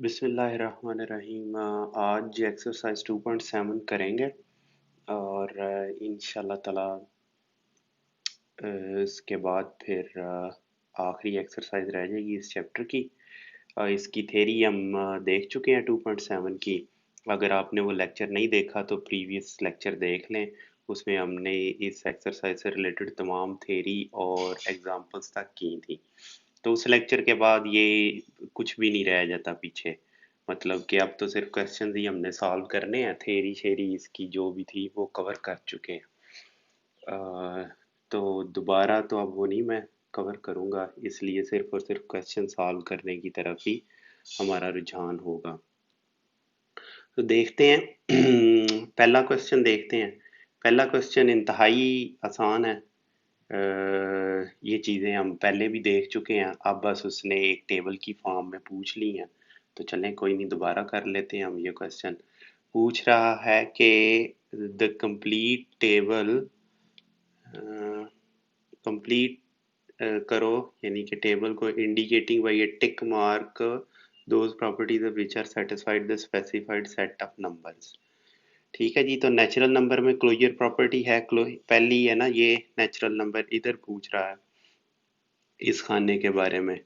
बिस्मिल्लाहिर्रहमानिर्रहीम। आज एक्सरसाइज 2.7 करेंगे और इंशाल्लाह ताला इसके बाद फिर आखिरी एक्सरसाइज रह जाएगी इस चैप्टर की। इसकी थ्योरी हम देख चुके हैं 2.7 की। अगर आपने वो लेक्चर नहीं देखा तो प्रीवियस लेक्चर देख लें। उसमें हमने इस एक्सरसाइज से रिलेटेड तमाम थ्योरी और एग्जांपल्स तक की थी। तो उस लेक्चर के बाद ये कुछ भी नहीं रह जाता पीछे। मतलब कि अब तो सिर्फ क्वेश्चंस ही हमने सॉल्व करने हैं। थ्योरी शेरी इसकी जो भी थी वो कवर कर चुके हैं। तो दोबारा तो अब वो नहीं मैं कवर करूँगा, इसलिए सिर्फ और सिर्फ क्वेश्चन सॉल्व करने की तरफ ही हमारा रुझान होगा। तो देखते हैं पहला क्वेश्चन देखते हैं। पहला क्वेश्चन इंतहाई आसान है। ये चीज़ें हम पहले भी देख चुके हैं, अब बस उसने एक टेबल की फॉर्म में पूछ ली हैं। तो चलें कोई नहीं, दोबारा कर लेते हैं हम। ये क्वेश्चन पूछ रहा है कि द कंप्लीट टेबल कंप्लीट करो, यानी कि टेबल को indicating by a tick mark those properties of which are satisfied the specified set of numbers. ठीक है जी। तो नेचुरल नंबर में क्लोजर प्रॉपर्टी है, पहली है ना, ये नेचुरल नंबर इधर पूछ रहा है इस खाने के बारे में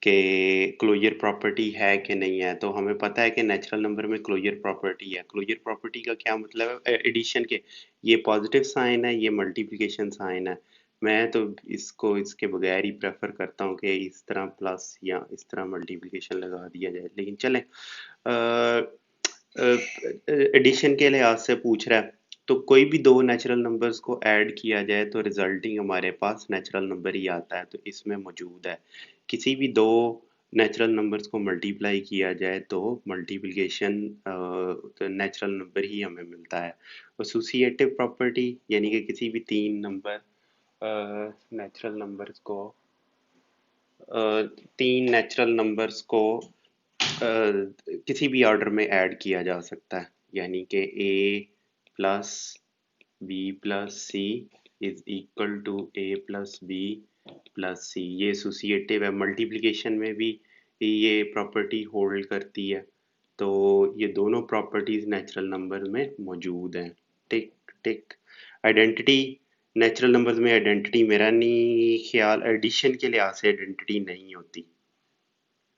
कि क्लोजर प्रॉपर्टी है कि नहीं है। तो हमें पता है कि नेचुरल नंबर में क्लोजर प्रॉपर्टी है। क्लोजर प्रॉपर्टी का क्या मतलब है? एडिशन के ये पॉजिटिव साइन है, ये मल्टीप्लिकेशन साइन है। मैं तो इसको इसके बगैर ही प्रेफर करता हूँ कि इस तरह प्लस या इस तरह मल्टीप्लिकेशन लगा दिया जाए, लेकिन चलें। एडिशन के लिहाज से पूछ रहा है, तो कोई भी दो नेचुरल नंबर्स को ऐड किया जाए तो रिजल्टिंग हमारे पास नेचुरल नंबर ही आता है। तो इसमें मौजूद है। किसी भी दो नेचुरल नंबर्स को मल्टीप्लाई किया जाए तो मल्टीप्लिकेशन तो नेचुरल नंबर ही हमें मिलता है। एसोसिएटिव प्रॉपर्टी यानी कि किसी भी तीन नंबर नेचुरल नंबर्स को तीन नेचुरल नंबर्स को किसी भी ऑर्डर में ऐड किया जा सकता है, यानी कि A plus B plus C is equal to A plus B plus C. ये एसोसिएटिव है। मल्टीप्लिकेशन में भी ये प्रॉपर्टी होल्ड करती है। तो ये दोनों प्रॉपर्टीज नेचुरल नंबर में मौजूद हैं। टिक टिक। आइडेंटिटी नेचुरल नंबर्स में आइडेंटिटी मेरा नहीं ख्याल, एडिशन के लिहाज से आइडेंटिटी नहीं होती।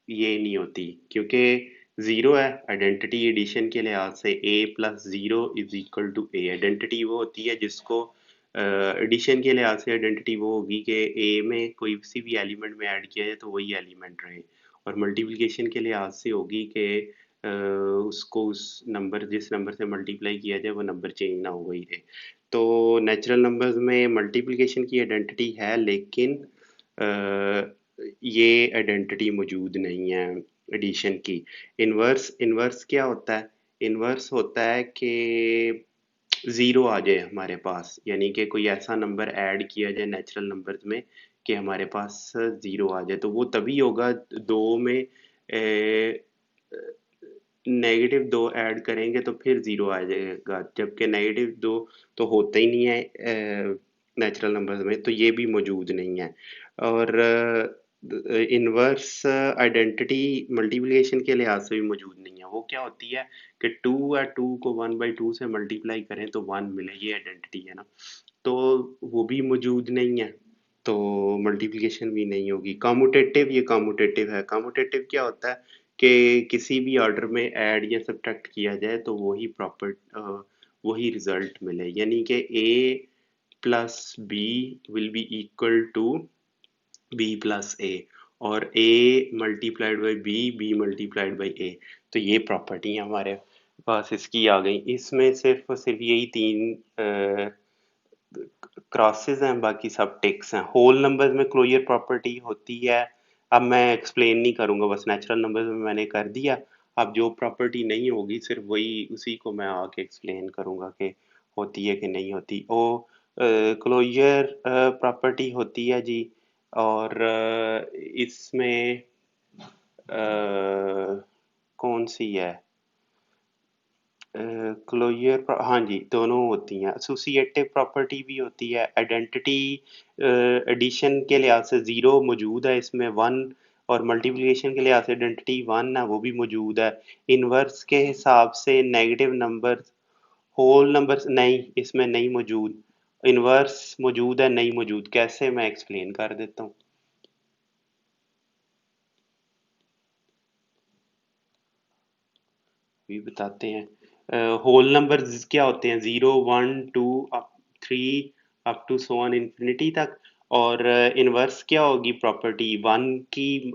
ये नहीं होती क्योंकि जीरो है। आइडेंटिटी एडिशन के लिहाज से A plus zero is equal to A. Identity वो होती है जिसको एडिशन के लिहाज से आइडेंटिटी वो होगी कि ए में कोई सी भी एलिमेंट में ऐड किया जाए तो वही एलिमेंट रहे। और मल्टीप्लिकेशन के लिहाज से होगी कि उसको उस नंबर जिस नंबर से मल्टीप्लाई किया जाए वो नंबर चेंज ना हो, वही रहे। तो नेचुरल नंबर्स में मल्टीप्लिकेशन की आइडेंटिटी है, लेकिन ये आइडेंटिटी मौजूद नहीं है एडिशन की। इनवर्स इनवर्स क्या होता है? इनवर्स होता है कि ज़ीरो आ जाए हमारे पास, यानी कि कोई ऐसा नंबर ऐड किया जाए नेचुरल नंबर्स में कि हमारे पास ज़ीरो आ जाए। तो वो तभी होगा दो में नेगेटिव दो ऐड करेंगे तो फिर ज़ीरो आ जाएगा, जबकि नेगेटिव दो तो होता ही नहीं है नेचुरल नंबर्स में। तो ये भी मौजूद नहीं है। और इनवर्स आइडेंटिटी मल्टीप्लिकेशन के लिहाज से भी मौजूद नहीं है। वो क्या होती है कि टू या टू को 1/2 से मल्टीप्लाई करें तो वन मिले, ये आइडेंटिटी है ना। तो वो भी मौजूद नहीं है, तो मल्टीप्लिकेशन भी नहीं होगी। कॉम्यूटेटिव, ये कॉम्यूटेटिव है। कॉम्यूटेटिव क्या होता है कि किसी भी ऑर्डर में ऐड या सब्ट्रैक्ट किया जाए तो वही रिजल्ट मिले, यानी कि A plus B will be equal to B plus A, और A multiplied by B, B multiplied by A. तो ये प्रॉपर्टी हमारे पास इसकी आ गई। इसमें सिर्फ और सिर्फ यही तीन क्रॉसेस हैं, बाकी सब टिक्स हैं। होल नंबर्स में क्लोजर प्रॉपर्टी होती है। अब मैं एक्सप्लेन नहीं करूंगा, बस नेचुरल नंबर्स में मैंने कर दिया। अब जो प्रॉपर्टी नहीं होगी सिर्फ वही उसी को मैं आके एक्सप्लेन करूंगा कि होती है कि नहीं होती। ओ क्लोजर प्रॉपर्टी होती है जी। और इसमें कौन सी है? क्लोजर, हाँ जी, दोनों होती हैं। एसोसिएटिव प्रॉपर्टी भी होती है। आइडेंटिटी एडिशन के लिहाज से ज़ीरो मौजूद है इसमें, वन और मल्टीप्लिकेशन के लिहाज से आइडेंटिटी 1 है वो भी मौजूद है। इनवर्स के हिसाब से नेगेटिव नंबर होल नंबर्स नहीं, इसमें नहीं मौजूद। इनवर्स मौजूद है, नहीं मौजूद, कैसे मैं एक्सप्लेन कर देता हूँ। भी बताते हैं। होल नंबर्स क्या होते हैं, 0 1 2 up 3 up to so on infinity तक। और इनवर्स क्या होगी प्रॉपर्टी 1 की,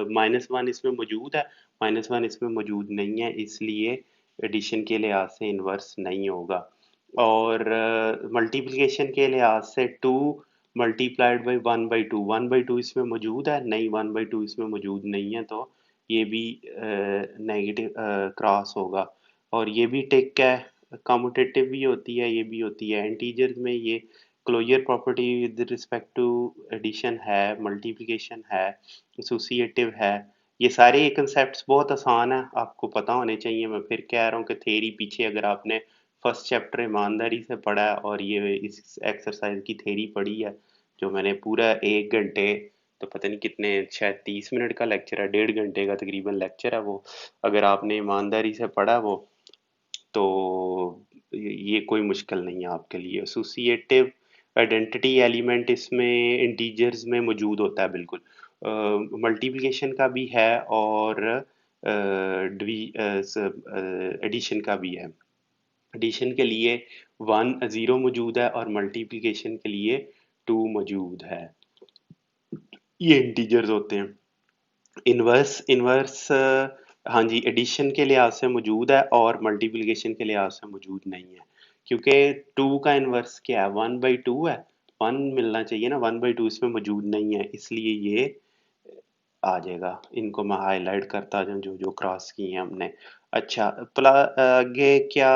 -1 इसमें मौजूद है, -1 इसमें मौजूद नहीं है, इसलिए एडिशन के लिहाज से इनवर्स नहीं होगा। और मल्टीप्लिकेशन के लिहाज से 2 मल्टीप्लाइड बाई 1/2, 1/2 इसमें मौजूद है नहीं, 1/2 इसमें मौजूद नहीं है, तो ये भी नेगेटिव क्रॉस होगा। और ये भी टिक है, कम्यूटेटिव भी होती है, ये भी होती है। इंटीजर्स में ये closure property with respect to addition है, मल्टीप्लिकेशन है, एसोसिएटिव है। ये सारे ये कंसेप्ट्स बहुत आसान है, आपको पता होने चाहिए। मैं फिर कह रहा हूँ कि थ्योरी पीछे अगर आपने फर्स्ट चैप्टर ईमानदारी से पढ़ा है और ये इस एक्सरसाइज की थ्योरी पढ़ी है, जो मैंने पूरा 1 घंटे, तो पता नहीं कितने, शायद 30 मिनट का लेक्चर है, 1.5 घंटे का तकरीबन लेक्चर है वो, अगर आपने ईमानदारी से पढ़ा वो, तो ये कोई मुश्किल नहीं है आपके लिए। एसोसिएटिव आइडेंटिटी एलिमेंट इसमें इंटीजर्स में मौजूद होता है बिल्कुल, मल्टीप्लिकेशन का भी है और एडिशन का भी है। एडिशन के लिए 0 मौजूद है और मल्टीप्लिकेशन के लिए 2 मौजूद है। ये इंटीजर्स होते हैं। इनवर्स इनवर्स हाँ जी, एडिशन के लिहाज से मौजूद है और मल्टीप्लिकेशन के लिहाज से मौजूद नहीं है, क्योंकि 2 का इनवर्स क्या है, 1/2 है। 1 मिलना चाहिए ना, 1/2 इसमें मौजूद नहीं है, इसलिए ये आ जाएगा। इनको मैं हाईलाइट करता जाऊँ जो जो क्रॉस किए हैं हमने। अच्छा, आगे क्या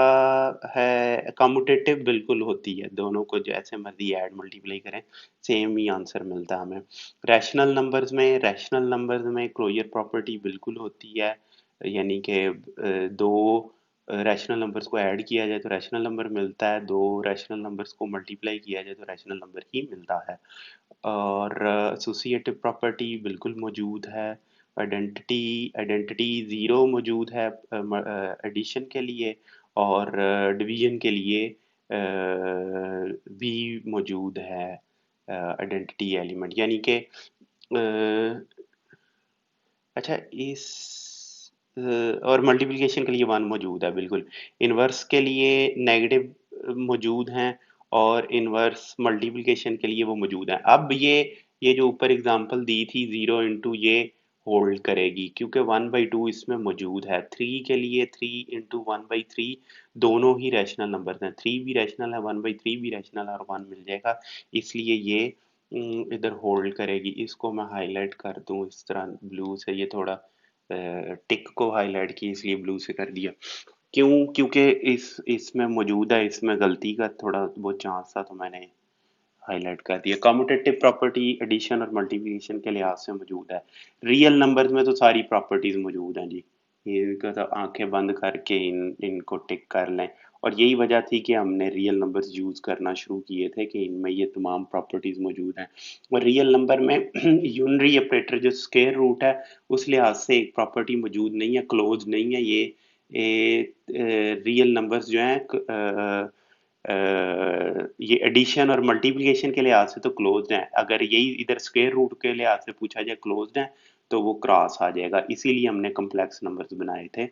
है, कम्यूटेटिव बिल्कुल होती है, दोनों को जैसे मर्जी ऐड मल्टीप्लाई करें सेम ही आंसर मिलता है हमें। रैशनल नंबर्स में क्लोजर प्रॉपर्टी बिल्कुल होती है, यानी कि दो रैशनल नंबर्स को ऐड किया जाए तो रैशनल नंबर मिलता है, दो रैशनल नंबर्स को मल्टीप्लाई किया जाए तो रैशनल नंबर ही मिलता है। और एसोसिएटिव प्रॉपर्टी बिल्कुल मौजूद है। आइडेंटिटी आइडेंटिटी 0 मौजूद है एडिशन के लिए, और डिवीजन के लिए भी मौजूद है आइडेंटिटी एलिमेंट, यानी कि अच्छा इस और मल्टीप्लिकेशन के लिए 1 मौजूद है बिल्कुल। इनवर्स के लिए नेगेटिव मौजूद हैं और इनवर्स मल्टीप्लिकेशन के लिए वो मौजूद हैं। अब ये जो ऊपर एग्जांपल दी थी 0 इंटू, ये होल्ड करेगी क्योंकि 1/2 इसमें मौजूद है। 3 के लिए 3 इंटू 1/3 दोनों ही रैशनल नंबर हैं, 3 भी रैशनल है, 1/3 भी रैशनल है और 1 मिल जाएगा, इसलिए ये इधर होल्ड करेगी। इसको मैं हाईलाइट कर दूं इस तरह ब्लू से, ये थोड़ा टिक को हाईलाइट की इसलिए ब्लू से कर दिया। क्यों, क्योंकि इसमें मौजूद है, इसमें गलती का थोड़ा बहुत चांस था तो मैंने हाईलाइट कर दिया। कम्यूटेटिव प्रॉपर्टी एडिशन और मल्टीप्लिकेशन के लिहाज से मौजूद है। रियल नंबर्स में तो सारी प्रॉपर्टीज मौजूद हैं जी, ये तो आंखें बंद करके इनको टिक कर लें। और यही वजह थी कि हमने रियल नंबर्स यूज करना शुरू किए थे कि इनमें ये तमाम प्रॉपर्टीज मौजूद हैं। और रियल नंबर में यूनरी ऑपरेटर जो स्क्वायर रूट है उस लिहाज से एक प्रॉपर्टी मौजूद नहीं है, क्लोज नहीं है ये। रियल नंबर्स जो हैं ये एडिशन और मल्टीप्लिकेशन के लिहाज से तो क्लोज्ड हैं, अगर यही इधर स्क्वायर रूट के लिहाज से पूछा जाए क्लोज्ड है तो वो क्रॉस आ जाएगा। इसीलिए हमने कम्प्लेक्स नंबर्स बनाए थे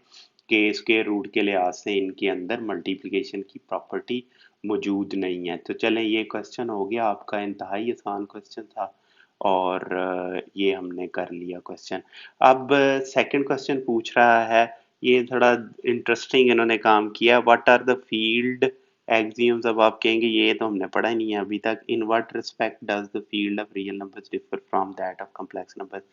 कि स्क्वायर रूट के लिहाज से इनके अंदर मल्टीप्लिकेशन की प्रॉपर्टी मौजूद नहीं है। तो चलें, ये क्वेश्चन हो गया आपका, इंतहाई आसान क्वेश्चन था और ये हमने कर लिया क्वेश्चन। अब सेकंड क्वेश्चन पूछ रहा है, ये थोड़ा इंटरेस्टिंग इन्होंने काम किया। What are the field axioms, अब आप कहेंगे ये तो हमने पढ़ा ही नहीं है अभी तक। In what respect does the field of real numbers differ from that of complex numbers,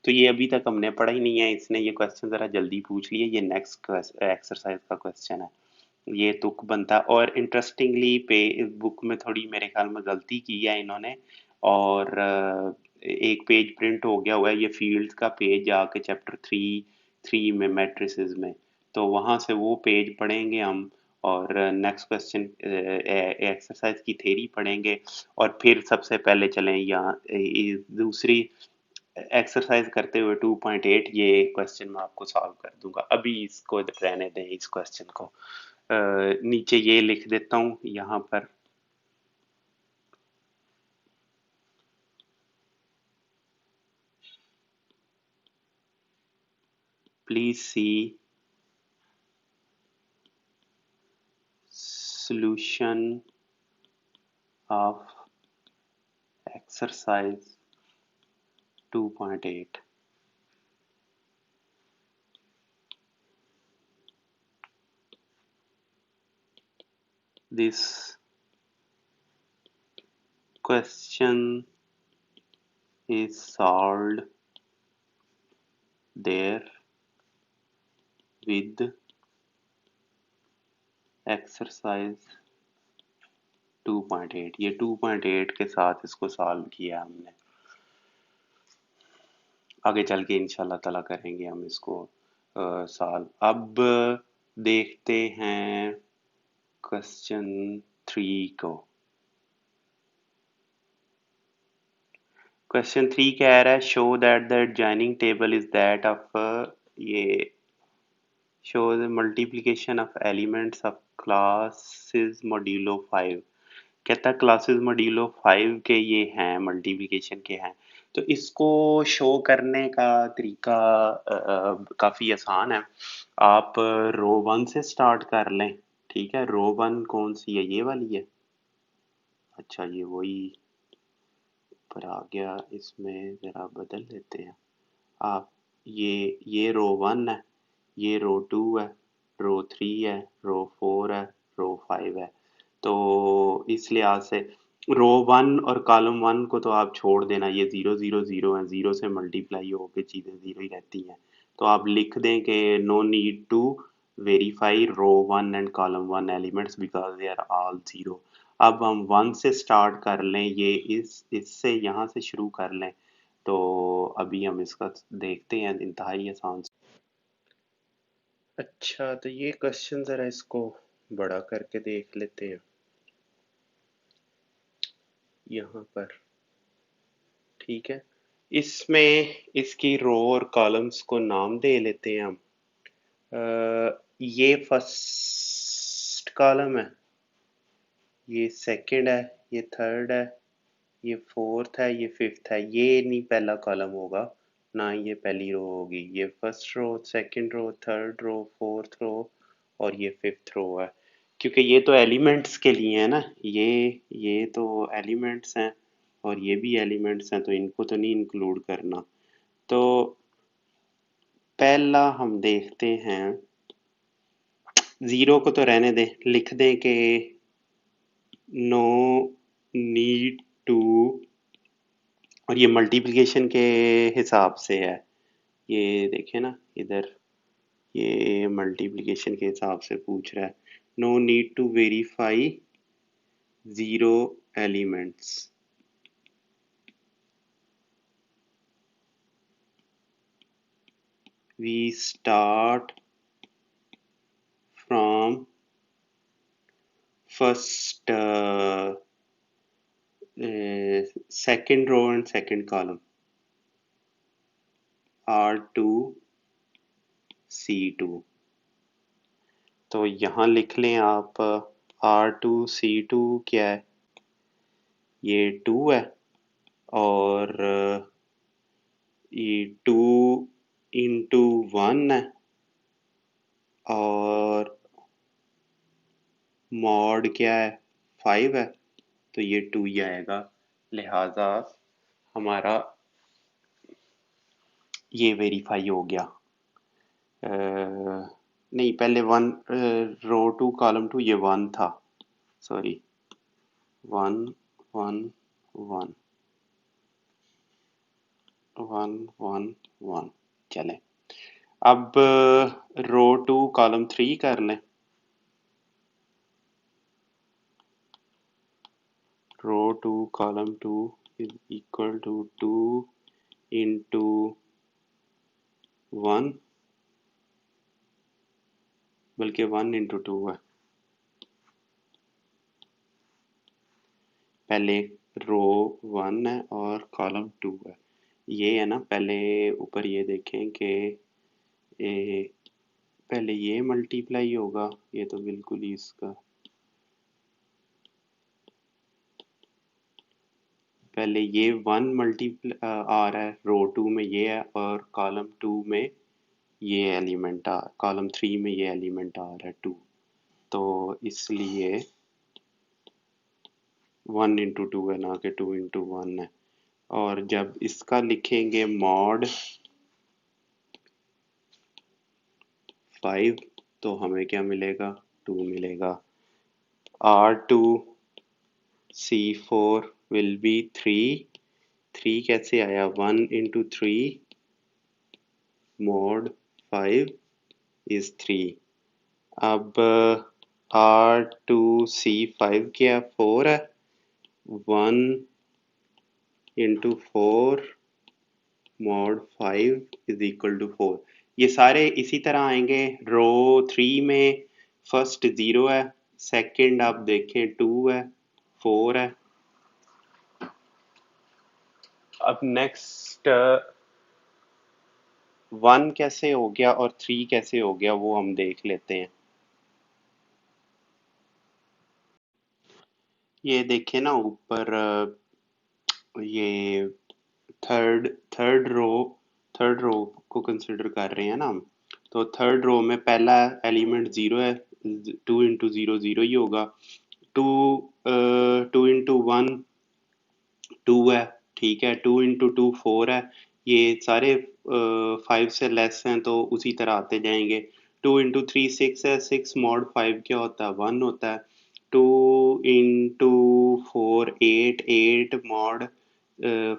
तो ये अभी तक हमने पढ़ा ही नहीं है। इसने ये क्वेश्चन जरा जल्दी पूछ लिए, ये नेक्स्ट एक्सरसाइज का क्वेश्चन है, ये तुक बनता है। और इंटरेस्टिंगली पे बुक में थोड़ी मेरे ख्याल में गलती की है इन्होंने, और एक पेज प्रिंट हो गया हुआ है, ये फील्ड का पेज जाके चैप्टर 3 में मैट्रिसेस में, तो वहाँ से वो पेज पढ़ेंगे हम, और नेक्स्ट क्वेश्चन एक्सरसाइज की थ्योरी पढ़ेंगे, और फिर सबसे पहले चलें यहाँ दूसरी एक्सरसाइज करते हुए 2.8 ये क्वेश्चन मैं आपको सॉल्व कर दूंगा। अभी इसको रहने दें, इस क्वेश्चन को। नीचे ये लिख देता हूँ यहाँ पर। Please see solution of exercise 2.8. This question is solved there with exercise 2.8। ये 2.8 के साथ इसको सॉल्व किया हमने। आगे चल के इंशाल्लाह ताला करेंगे हम इसको सॉल्व। अब देखते हैं क्वेश्चन 3 को। क्वेश्चन 3 कह रहा है show that the adjoining table is that of ये show the multiplication of elements of classes modulo 5। कहता है क्लासेस मॉड्यूलो 5 के ये हैं, मल्टीप्लिकेशन के हैं। तो इसको शो करने का तरीका काफ़ी आसान है। आप रो 1 से स्टार्ट कर लें। ठीक है, रो 1 कौन सी है? ये वाली है। अच्छा, ये वही पर आ गया, इसमें ज़रा बदल लेते हैं। आप ये रो 1 है, ये रो 2 है, रो 3 है, रो 4 है, रो 5 है। तो इस लिहाज से रो 1 और कॉलम 1 को तो आप छोड़ देना, ये 0 0 0 है, 0 से मल्टीप्लाई होके चीज़ें 0 ही रहती हैं। तो आप लिख दें कि no need to verify row 1 and column 1 elements because they are all 0। अब हम 1 से स्टार्ट कर लें, ये इससे यहाँ से शुरू कर लें। तो अभी हम इसका देखते हैं, इंतहाई आसान। अच्छा, तो ये क्वेश्चन ज़रा इसको बड़ा करके देख लेते हैं यहाँ पर। ठीक है, इसमें इसकी रो और कॉलम्स को नाम दे लेते हैं हम। ये फर्स्ट कॉलम है, ये सेकंड है, ये थर्ड है, ये फोर्थ है, ये फिफ्थ है। ये नहीं पहला कॉलम होगा, ना ये पहली रो होगी। ये first row, second row, third row, fourth row और ये फिफ्थ रो है। क्योंकि ये तो एलिमेंट्स के लिए है ना, ये तो एलिमेंट्स हैं और ये भी एलिमेंट्स हैं, तो इनको तो नहीं इंक्लूड करना। तो पहला हम देखते हैं, जीरो को तो रहने दें, लिख दें कि नो नीड टू, और ये मल्टीप्लिकेशन के हिसाब से है। ये देखें ना इधर, ये मल्टीप्लिकेशन के हिसाब से पूछ रहा है। No need to verify zero elements. We start from first second row and second column R2 C2। तो यहाँ लिख लें आप R2 C2 क्या है? ये 2 है और ये 2 इंटू 1 है और मॉड क्या है? 5 है, तो ये 2 ही आएगा। लिहाजा हमारा ये वेरीफाई हो गया। नहीं, पहले 1 रो 2 कॉलम 2 ये 1 था, सॉरी 1 1 1 1 1 1। चलें, अब रो 2 कॉलम 3 कर लें। Row 2 column 2 is equal to 2 into 1, बल्कि 1 इंटू 2 है। पहले रो 1 है और कॉलम 2 है। ये है ना, पहले ऊपर ये देखें कि पहले ये मल्टीप्लाई होगा, ये तो बिल्कुल ही इसका, पहले ये 1 मल्टीप्लाई आ रहा है रो 2 में ये है, और कॉलम 2 में ये एलिमेंट आ, कॉलम 3 में ये एलिमेंट आ रहा है 2, तो इसलिए 1 इंटू 2 है ना कि 2 इंटू 1 है। और जब इसका लिखेंगे मॉड 5 तो हमें क्या मिलेगा, 2 मिलेगा। R2 C4 will be 3, 3 कैसे आया, 1 इंटू 3 mod 5 is 3। अब R2C5 क्या 4 है, 1 into 4 mod 5 is equal to 4। ये सारे इसी तरह आएंगे। रो 3 में फर्स्ट 0 है, सेकंड आप देखें 2 है, 4 है। अब नेक्स्ट 1 कैसे हो गया और 3 कैसे हो गया वो हम देख लेते हैं। ये देखें ना ऊपर, ये थर्ड थर्ड रो को कंसिडर कर रहे हैं ना हम, तो थर्ड रो में पहला एलिमेंट 0 है, 2 इंटू 0 0 ही होगा। 2 2 इंटू 1 2 है, ठीक है। 2 इंटू 2 4 है। ये सारे 5 से लेस हैं तो उसी तरह आते जाएंगे। 2 इंटू 3 6 है, 6 मॉड 5 क्या होता है, 1 होता है। 2 इंटू 4 8, 8 मॉड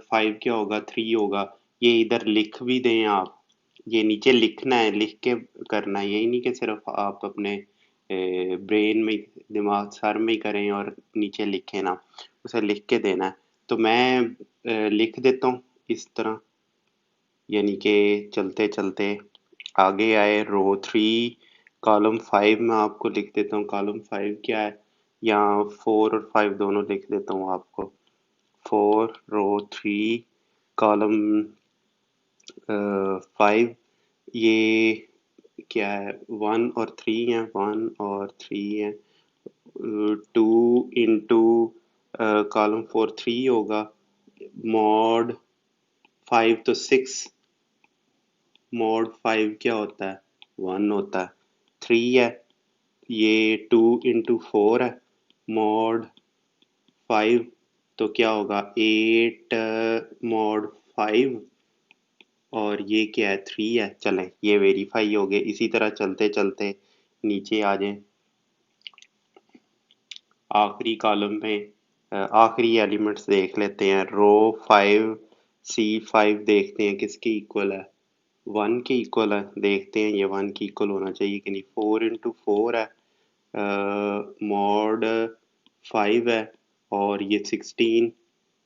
5 क्या होगा, 3 होगा। ये इधर लिख भी दें आप, ये नीचे लिखना है, लिख के करना है, यही नहीं कि सिर्फ आप अपने ब्रेन में, दिमाग सर में ही करें और नीचे लिखें ना, उसे लिख के देना है। तो मैं लिख देता हूँ इस तरह, यानी कि चलते चलते आगे आए। रो 3 कॉलम 5 में आपको लिख देता हूँ, कॉलम 5 क्या है, या 4 और 5 दोनों लिख देता हूँ आपको। 4 रो 3 कॉलम 5, ये क्या है, 1 और 3 है, 1 और 3 है। 2 इंटू कॉलम 4 3 होगा, मॉड 5 तो 6, मॉड 5 क्या होता है, 1 होता है। 3 है, ये 2 इंटू 4 है, मॉड 5 तो क्या होगा, 8 मॉड 5, और ये क्या है, 3 है। चलें ये वेरीफाई हो गए। इसी तरह चलते चलते नीचे आ जाएं, आखिरी कॉलम में आखिरी एलिमेंट्स देख लेते हैं। रो 5 C5 देखते हैं किसके इक्वल है, 1 के इक्वल है। देखते हैं ये 1 के इक्वल होना चाहिए कि नहीं। 4 इंटू 4 है, मॉड 5 है, और ये 16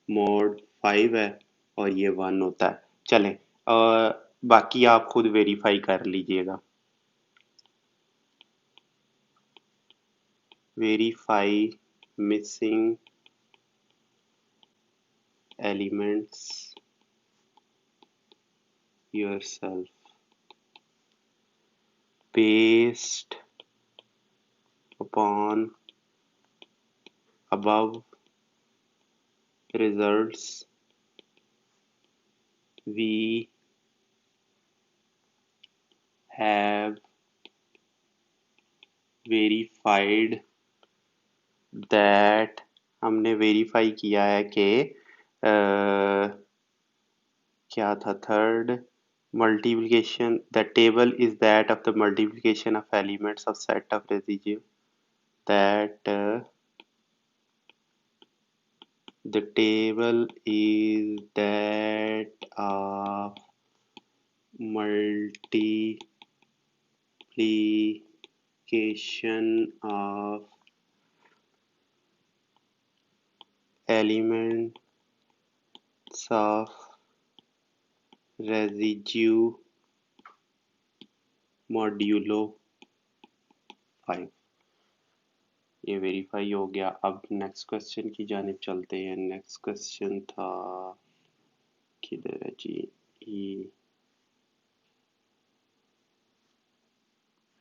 मॉड 5 है, और ये 1 होता है। चलें बाकी आप खुद वेरीफाई कर लीजिएगा। Verify missing elements yourself based upon above results we have verified that, हमने वेरीफाई किया है कि क्या था, third multiplication, the table is that of the multiplication of elements of set of residue, that the table is that of multiplication of elements of residue modulo 5। ये verify हो गया। अब नेक्स्ट क्वेश्चन की जानिब चलते हैं। नेक्स्ट क्वेश्चन था किधर है जी?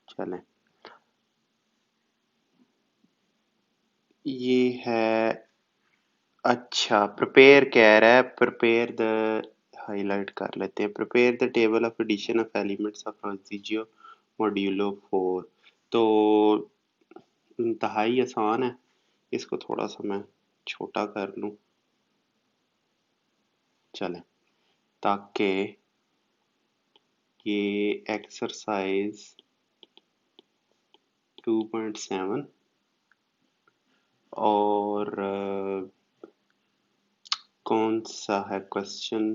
चलें, ये है। अच्छा, प्रिपेयर कह रहा है, प्रिपेयर द, हाईलाइट कर लेते हैं, prepare the table of addition of elements of residue modulo 4। तो इंतहाई आसान है, इसको थोड़ा सा मैं छोटा कर लूं, चलें, ताकि ये एक्सरसाइज 2.7 और कौन सा है question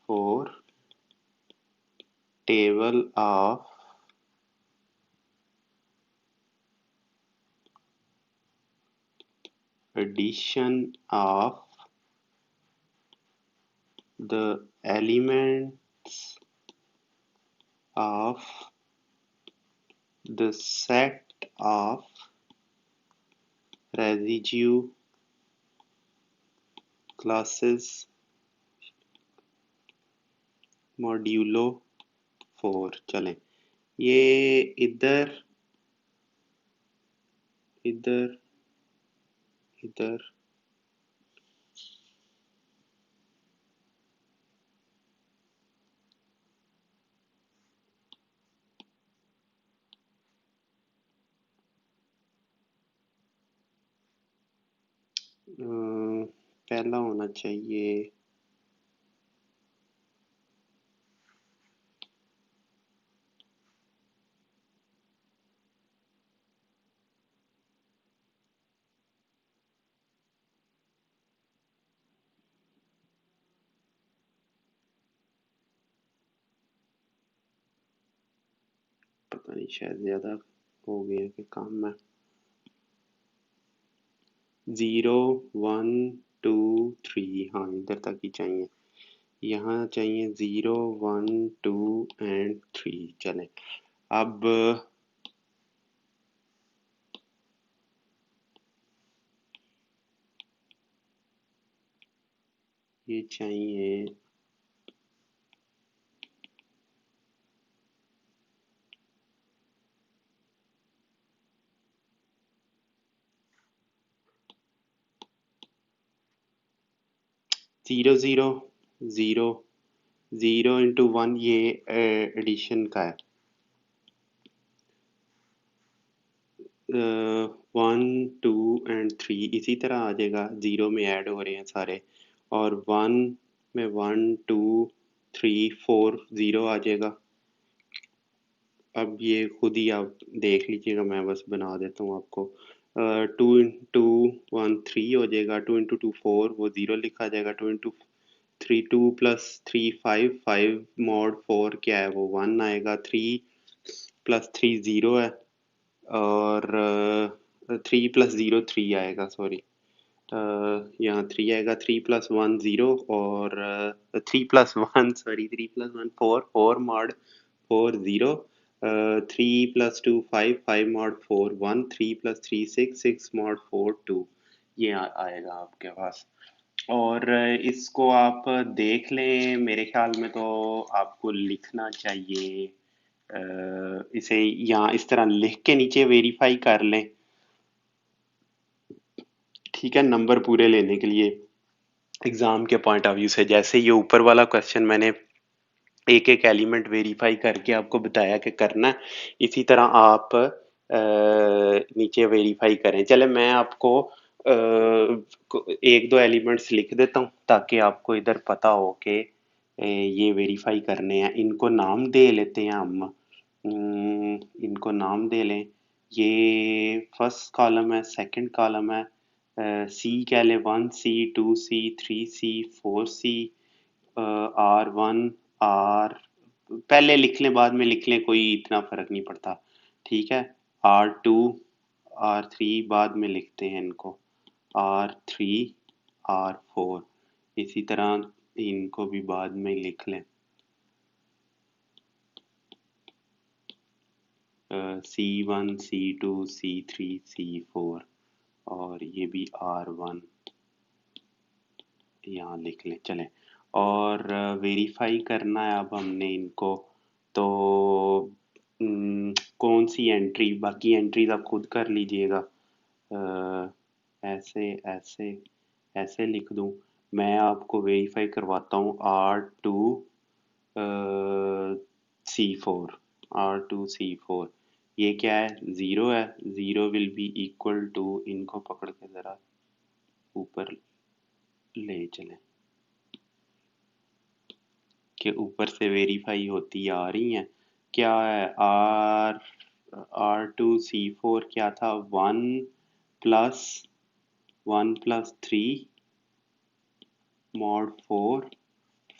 4, table of addition of the elements of the set of residue classes modulo 4। चलें, ये इधर इधर इधर पहला होना चाहिए पता नहीं, शायद ज्यादा हो गया कि काम में 0 1 2 3, हाँ इधर तक ही चाहिए, यहाँ चाहिए 0 1 2 एंड 3। चलें, अब ये चाहिए 0 0 0 0 इंटू 1, ये एडिशन का है। 1 2 एंड 3 इसी तरह आ जाएगा, 0 में ऐड हो रहे हैं सारे, और 1 में 1 2 3 4 0 आ जाएगा। अब ये खुद ही आप देख लीजिएगा, मैं बस बना देता हूँ आपको। 2 इंटू 1 3 हो जाएगा, 2 इंटू 2 4, वो 0 लिखा जाएगा, 2 इंटू 3 2 प्लस 3 5 5 मॉड 4 क्या है, वो 1 आएगा, 3 प्लस 3 0 है, और 3 प्लस 0 3 आएगा, सॉरी, यहाँ 3 आएगा, 3 प्लस 1 0, और 3 plus 1 sorry 3 plus 1 4 4 mod 4 0, 3 plus 2 5 5 mod 4 1, 3 plus 3 6 6 mod 4 2, ये आएगा आपके पास। और इसको आप देख लें, मेरे ख्याल में तो आपको लिखना चाहिए, इसे यहाँ इस तरह लिख के नीचे वेरीफाई कर लें, ठीक है, नंबर पूरे लेने के लिए एग्जाम के पॉइंट ऑफ व्यू से। जैसे ये ऊपर वाला क्वेश्चन मैंने एक एक एलिमेंट वेरीफाई करके आपको बताया कि करना है, इसी तरह आप नीचे वेरीफाई करें। चले, मैं आपको एक दो एलिमेंट्स लिख देता हूँ ताकि आपको इधर पता हो कि ये वेरीफाई करने हैं। इनको नाम दे लेते हैं हम, इनको नाम दे लें। ये फर्स्ट कॉलम है, सेकंड कॉलम है, सी कह लें, 1C 2C 3C 4C, R1 R, पहले लिख लें बाद में लिख लें, कोई इतना फर्क नहीं पड़ता, ठीक है। R2 R3 बाद में लिखते हैं इनको, R3 R4, इसी तरह इनको भी बाद में लिख लें, C1 C2 C3 C4, और ये भी R1 यहाँ लिख लें। चलें, और वेरीफाई करना है अब हमने इनको। तो कौन सी एंट्री, बाकी एंट्रीज आप खुद कर लीजिएगा। ऐसे ऐसे ऐसे लिख दूं। मैं आपको वेरीफाई करवाता हूँ R2 C4, R2 C4 ये क्या है, ज़ीरो है। Zero will be equal to, इनको पकड़ के ज़रा ऊपर ले चलें कि ऊपर से वेरीफाई होती आ रही हैं। क्या है, R2 C4 क्या था, plus 1 + 3 mod 4,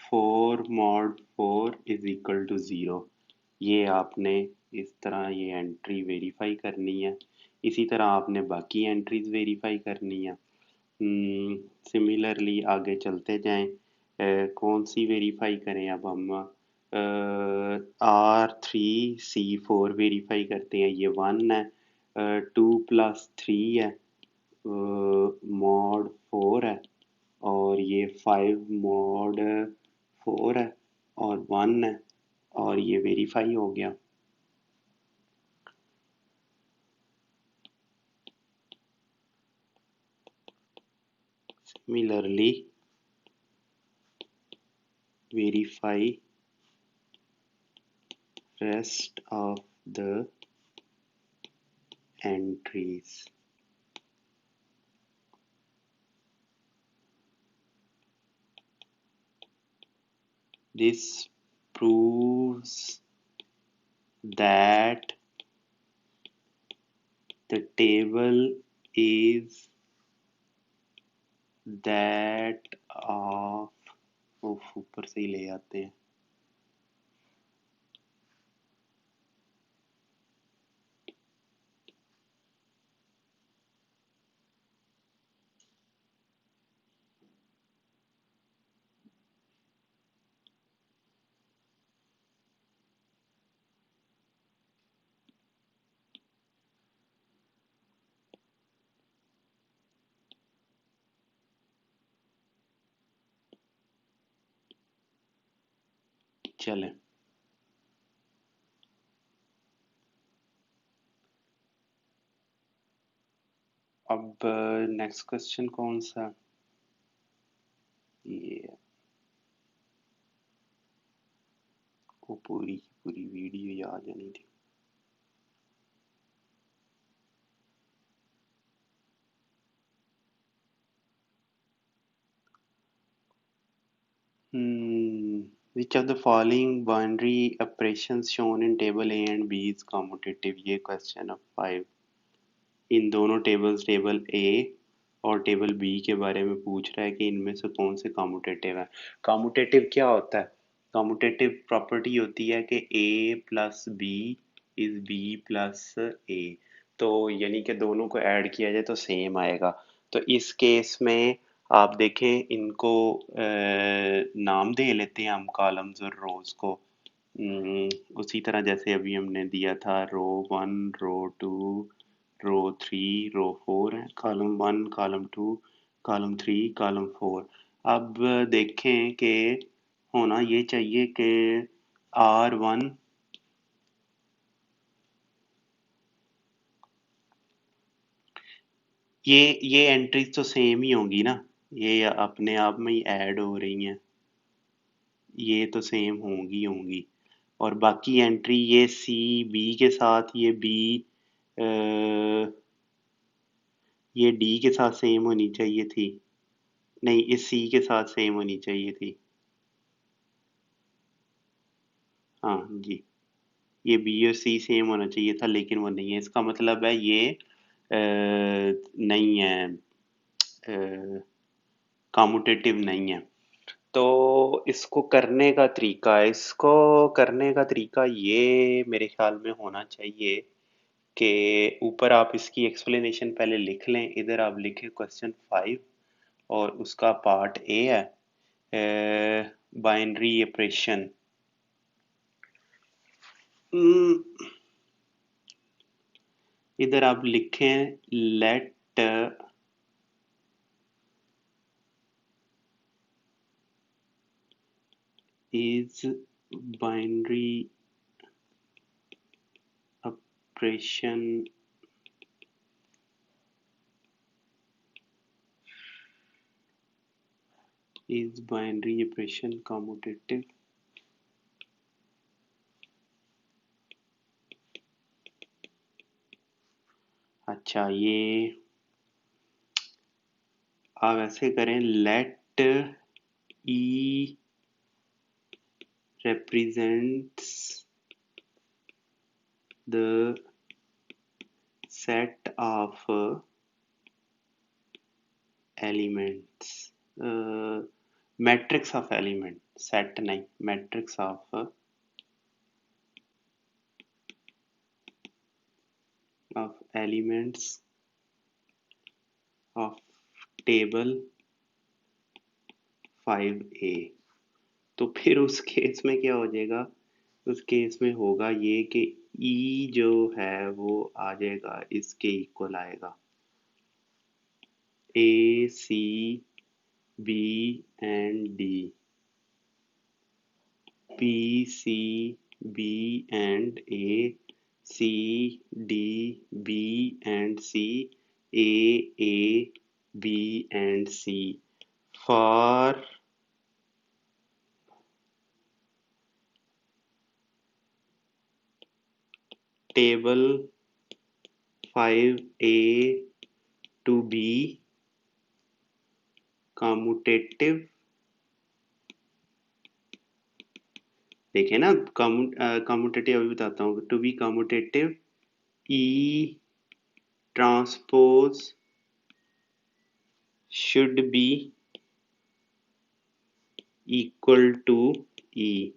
4 mod 4 is equal to 0। ये आपने इस तरह ये एंट्री वेरीफाई करनी है। इसी तरह आपने बाकी एंट्रीज वेरीफाई करनी है। सिमिलरली आगे चलते जाएं। कौन सी वेरीफाई करें अब हम, R3 C4 वेरीफाई करते हैं। ये 1 है, 2 + 3 है, मॉड 4 है, और ये 5 मॉड 4 है, और 1 है, और ये वेरीफाई हो गया। Similarly verify rest of the entries. This proves that the table is that of, ऊपर से ही ले आते हैं। चलें, अब नेक्स्ट क्वेश्चन कौन सा, ये को पूरी की पूरी वीडियो याद नहीं थी। Which of the following binary operations shown in table A and B is commutative? ये क्वेश्चन अब 5 इन दोनों टेबल्स, टेबल ए और टेबल बी के बारे में पूछ रहा है कि इनमें से कौन से कॉम्यूटेटिव है। कॉम्यूटेटिव क्या होता है, कॉम्यूटेटिव प्रॉपर्टी होती है कि A plus B is B plus A, तो यानी कि दोनों को ऐड किया जाए तो सेम आएगा। तो इस केस में आप देखें, इनको नाम दे लेते हैं हम कॉलम्स और रोज को। उसी तरह जैसे अभी हमने दिया था, रो 1 रो 2 रो 3 रो 4 है, कॉलम 1 कॉलम 2 कॉलम 3 कॉलम 4। अब देखें कि होना ये चाहिए कि R1 ये एंट्रीज तो सेम ही होंगी ना, ये अपने आप में ही ऐड हो रही हैं, ये तो सेम होंगी होंगी। और बाकी एंट्री ये सी बी के साथ, ये डी के साथ सेम होनी चाहिए थी, नहीं इस सी के साथ सेम होनी चाहिए थी। हाँ जी, ये बी और सी सेम होना चाहिए था, लेकिन वो नहीं है। इसका मतलब है ये नहीं है, कॉम्यूटेटिव नहीं है। तो इसको करने का तरीका ये मेरे ख्याल में होना चाहिए कि ऊपर आप इसकी एक्सप्लेनेशन पहले लिख लें। इधर आप लिखें क्वेश्चन 5 और उसका पार्ट ए है बाइनरी ऑपरेशन। इधर आप लिखें let is binary operation commutative? अच्छा, ये आप ऐसे करें, let E represents the set of elements, matrix of element, set नहीं, matrix of elements of table 5A। तो फिर उस केस में क्या हो जाएगा? उस केस में होगा ये कि ई जो है वो आ जाएगा, इसके इक्वल आएगा, A C B and D, B C B and A, C D B and C, A B and C, for table 5A to be commutative। देखिए ना, कम्यूटेटिव अभी बताता हूँ, to be commutative E transpose should be equal to E.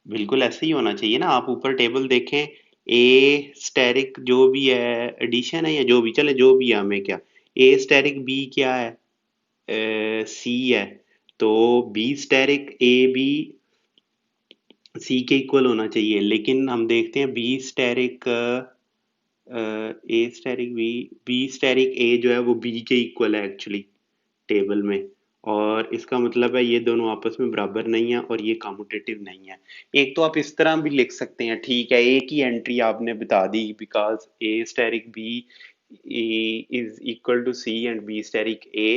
बिल्कुल ऐसे ही होना चाहिए ना। आप ऊपर टेबल देखें, ए स्टेरिक जो भी है, एडिशन है या जो भी, चले जो भी है, हमें क्या, ए स्टेरिक बी क्या है, सी है, तो B asterisk A B C के इक्वल होना चाहिए। लेकिन हम देखते हैं B asterisk A asterisk B asterisk A जो है वो बी के इक्वल है एक्चुअली टेबल में, और इसका मतलब है ये दोनों आपस में बराबर नहीं है और ये कम्यूटेटिव नहीं है। एक तो आप इस तरह भी लिख सकते हैं, ठीक है, एक ही एंट्री आपने बता दी, because A asterisk B is equal to C and B asterisk A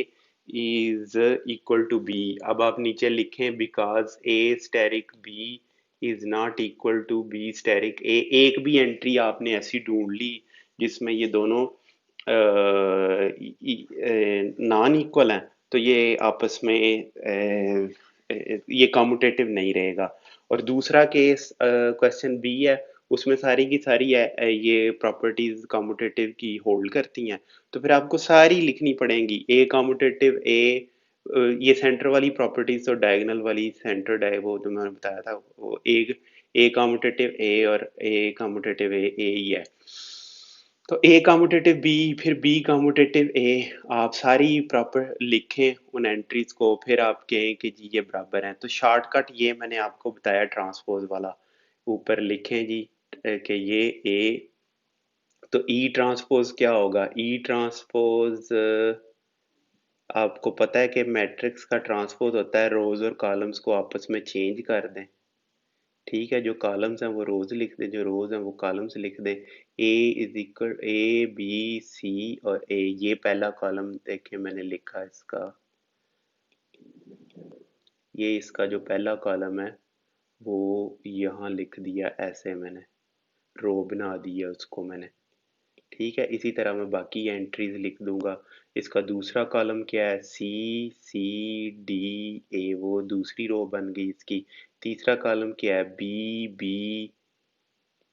is equal to B. अब आप नीचे लिखें because A asterisk B is not equal to B asterisk A. एक भी एंट्री आपने ऐसी ढूंढ ली जिसमें ये दोनों नॉन इक्वल हैं, तो ये आपस में ये कम्यूटेटिव नहीं रहेगा। और दूसरा केस क्वेश्चन बी है, उसमें सारी की सारी ये प्रॉपर्टीज कम्यूटेटिव की होल्ड करती हैं, तो फिर आपको सारी लिखनी पड़ेंगी। ए कम्यूटेटिव ए, ये सेंटर वाली प्रॉपर्टीज तो डायगोनल वाली सेंटर वो जो मैंने बताया था, वो एक ए कम्यूटेटिव ए और ए कम्यूटेटिव ए ही है। तो ए कम्यूटेटिव बी, फिर बी कम्यूटेटिव ए, आप सारी प्रॉपर लिखें उन एंट्रीज को, फिर आप कहें कि जी ये बराबर हैं। तो शॉर्टकट ये मैंने आपको बताया ट्रांसपोज वाला, ऊपर लिखें जी कि ये ए, तो ई ट्रांसपोज क्या होगा, ई ट्रांसपोज आपको पता है कि मैट्रिक्स का ट्रांसपोज होता है रोज और कॉलम्स को आपस में चेंज कर दें। ठीक है, जो कॉलम्स हैं वो रोज लिख दे, जो रोज हैं वो कॉलम्स लिख दे। A is equal A B C और ए, ये पहला कॉलम देखें मैंने लिखा इसका, ये इसका जो पहला कॉलम है वो यहाँ लिख दिया ऐसे, मैंने रो बना दिया उसको मैंने। ठीक है, इसी तरह मैं बाकी एंट्रीज लिख दूंगा। इसका दूसरा कॉलम क्या है, सी सी डी ए, वो दूसरी रो बन गई इसकी। तीसरा कॉलम क्या है, B B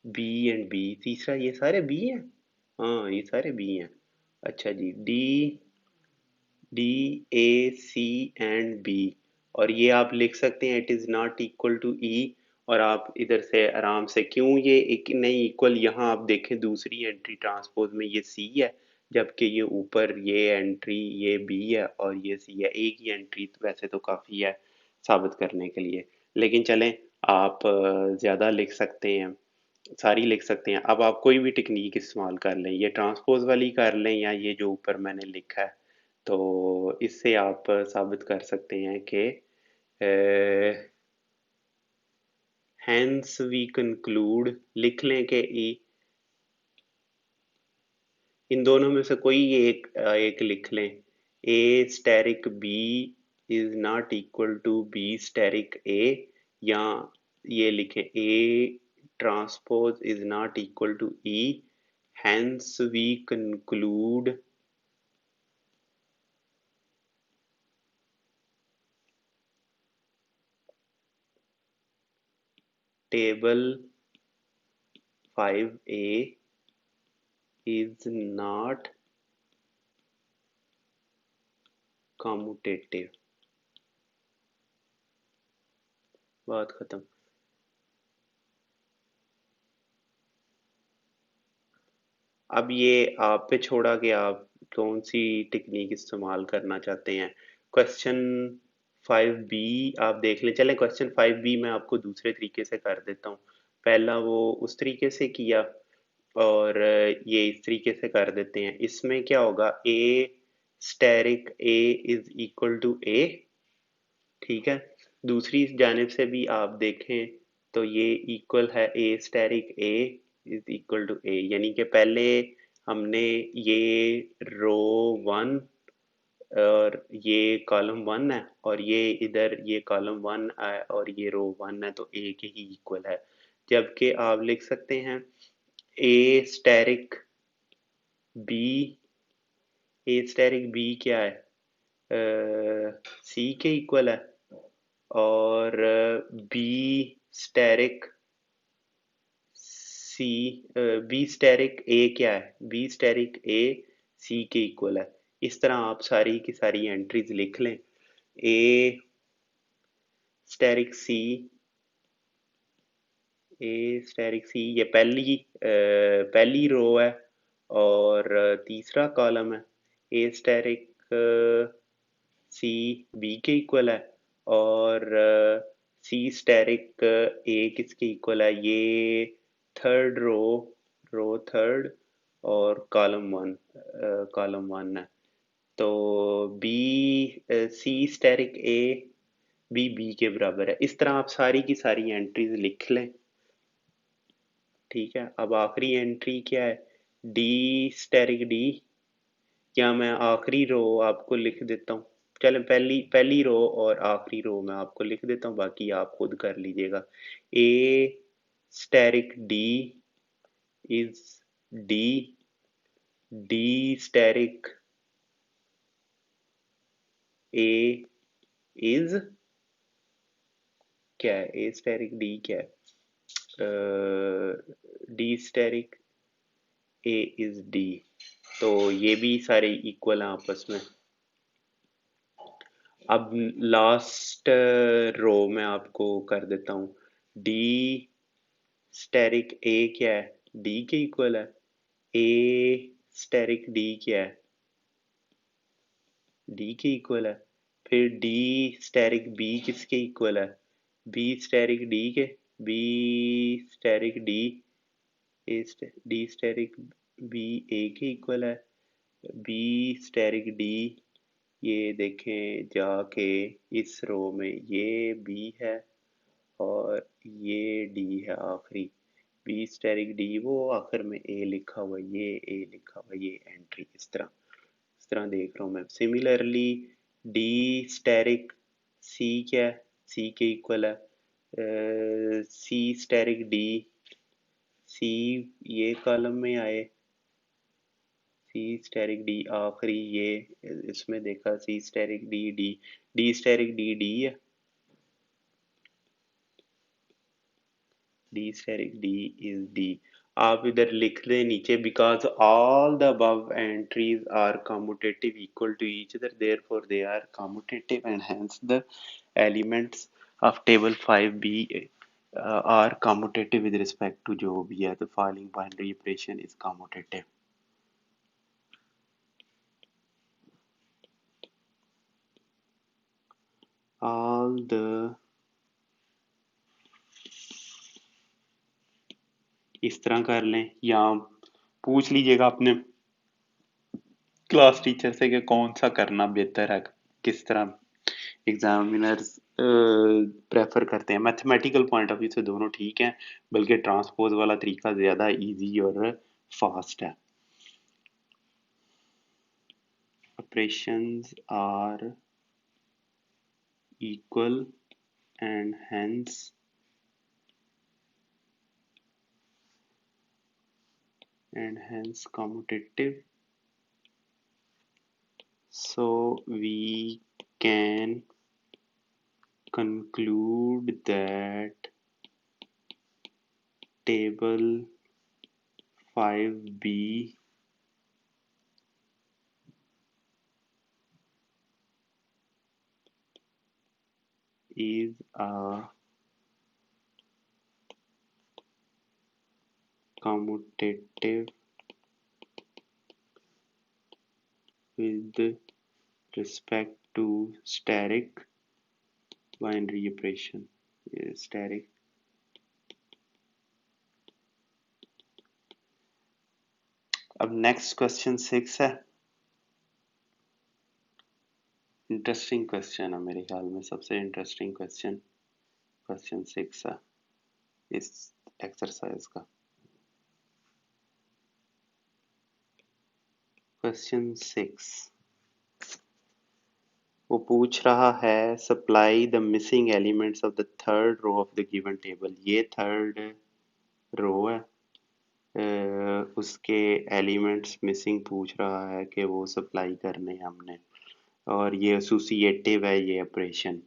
B and B, तीसरा, ये सारे बी हैं, हाँ ये सारे बी हैं। अच्छा जी, D D A C and B, और ये आप लिख सकते हैं it is not equal to E. और आप इधर से आराम से, क्यों ये एक नहीं इक्वल, यहाँ आप देखें दूसरी एंट्री ट्रांसपोज में ये सी है, जबकि ये ऊपर ये एंट्री ये बी है और ये सी है। एक ही एंट्री तो वैसे तो काफ़ी है साबित करने के लिए, लेकिन चलें, आप ज़्यादा लिख सकते हैं, सारी लिख सकते हैं। अब आप कोई भी टेक्निक इस्तेमाल कर लें, ये ट्रांसपोज वाली कर लें या ये जो ऊपर मैंने लिखा है, तो इससे आप साबित कर सकते हैं कि hence we conclude, लिख लें कि इन दोनों में से कोई एक लिख लें, a asterisk b is not equal to b asterisk a, या ये लिखें a transpose is not equal to e, hence we conclude table 5a is not commutative। बात खत्म। अब ये आप पे छोड़ा कि आप कौन सी टेक्निक इस्तेमाल करना चाहते हैं। क्वेश्चन 5b आप देख लें। चलें क्वेश्चन 5b मैं आपको दूसरे तरीके से कर देता हूँ। पहला वो उस तरीके से किया और ये इस तरीके से कर देते हैं। इसमें क्या होगा, a asterisk a is equal to a, ठीक है। दूसरी जानिब से भी आप देखें तो ये इक्वल है a asterisk a is equal to a, यानी कि पहले हमने ये रो 1 और ये कॉलम 1 है और ये इधर ये कॉलम 1 है और ये रो 1 है, तो a के ही इक्वल है। जबकि आप लिख सकते हैं a asterisk b, a asterisk b क्या है, c के इक्वल है, और B asterisk C, B asterisk A क्या है, बी स्टेरिक ए सी के इक्वल है। इस तरह आप सारी की सारी एंट्रीज लिख लें। ए स्टेरिक सी, ए स्टेरिक सी ये पहली रो है और तीसरा कॉलम है। ए स्टेरिक सी बी के इक्वल है और सी स्टेरिक ए किसके इक्वल है, ये थर्ड रो थर्ड और कॉलम वन है। तो B C asterisk A B के बराबर है। इस तरह आप सारी की सारी एंट्रीज लिख लें, ठीक है। अब आखिरी एंट्री क्या है, डी स्टेरिक डी, या मैं आखिरी रो आपको लिख देता हूँ। चलें पहली रो और आखिरी रो मैं आपको लिख देता हूँ, बाकी आप खुद कर लीजिएगा। A asterisk D is D, D asterisk A is क्या है, ए स्टेरिक डी क्या है, D asterisk A is D. तो ये भी सारे इक्वल हैं आपस में। अब लास्ट रो में आपको कर देता हूँ, डी स्टेरिक ए क्या है, डी के इक्वल है। ए स्टेरिक डी क्या है, डी के इक्वल है। फिर डी स्टेरिक बी किसके इक्वल है, बी स्टेरिक डी के, B asterisk D D asterisk B A के इक्वल है। बी स्टेरिक डी, ये देखें जाके इस रो में ये बी है और ये डी है आखिरी, बी स्टेरिक डी वो आखिर में ए लिखा हुआ, ये ए लिखा हुआ, ये एंट्री इस तरह देख रहा हूँ मैं। सिमिलरली डी स्टेरिक सी क्या है, सी के इक्वल है। सी स्टेरिक डी, सी ये कॉलम में आए, सी स्टेरिक डी आखिरी ये इसमें देखा, C asterisk D D, D asterisk D D है, D asterisk D is D. आप इधर लिख दें नीचे, because all the above entries are commutative equal to each other, therefore they are commutative and hence the elements of table 5b are commutative with respect to जो भी है, the following binary operation is commutative। all the इस तरह कर लें, या पूछ लीजिएगा अपने क्लास टीचर से कि कौन सा करना बेहतर है, किस तरह एग्जामिनर्स प्रेफर करते हैं। मैथमेटिकल पॉइंट ऑफ व्यू से दोनों ठीक हैं, बल्कि ट्रांसपोज वाला तरीका ज़्यादा इजी और फास्ट है। Operations are equal and hence commutative, so we can conclude that table 5b is a commutative with respect to steric binary operation. Steric. अब नेक्स्ट क्वेश्चन 6 है। इंटरेस्टिंग क्वेश्चन है, मेरे ख्याल में सबसे इंटरेस्टिंग क्वेश्चन 6 है इस एक्सरसाइज का। क्वेश्चन 6 वो पूछ रहा है supply the missing elements of the third row of the given table. ये थर्ड रो है, उसके एलिमेंट्स मिसिंग पूछ रहा है कि वो सप्लाई करने हैं हमने, और ये एसोसिएटिव है ये ऑपरेशन।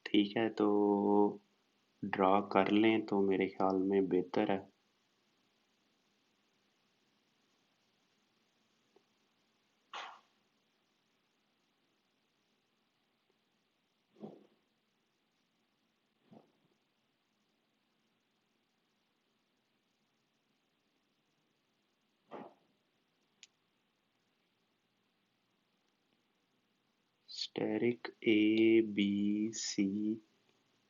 ठीक है, तो ड्रा कर लें तो मेरे ख्याल में बेहतर है। Asterisk A B C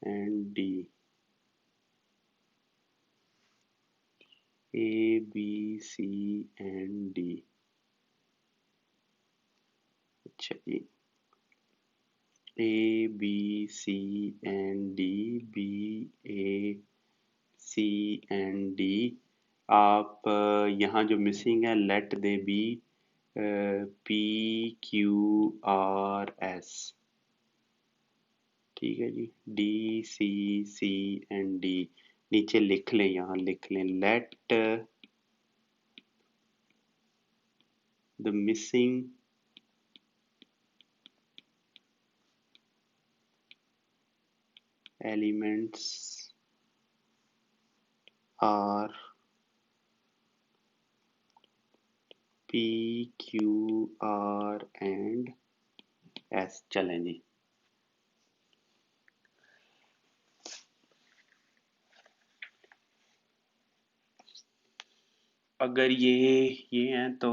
and D, A, B, C and D। अच्छा जी, A, B, C and D, B, A, C and D। आप यहाँ जो मिसिंग है let they be P, Q, R, S। ठीक है जी, D, C, C and D नीचे लिख लें, यहाँ लिख लें late the missing elements are P, Q, R and S। चलें जी, अगर ये हैं तो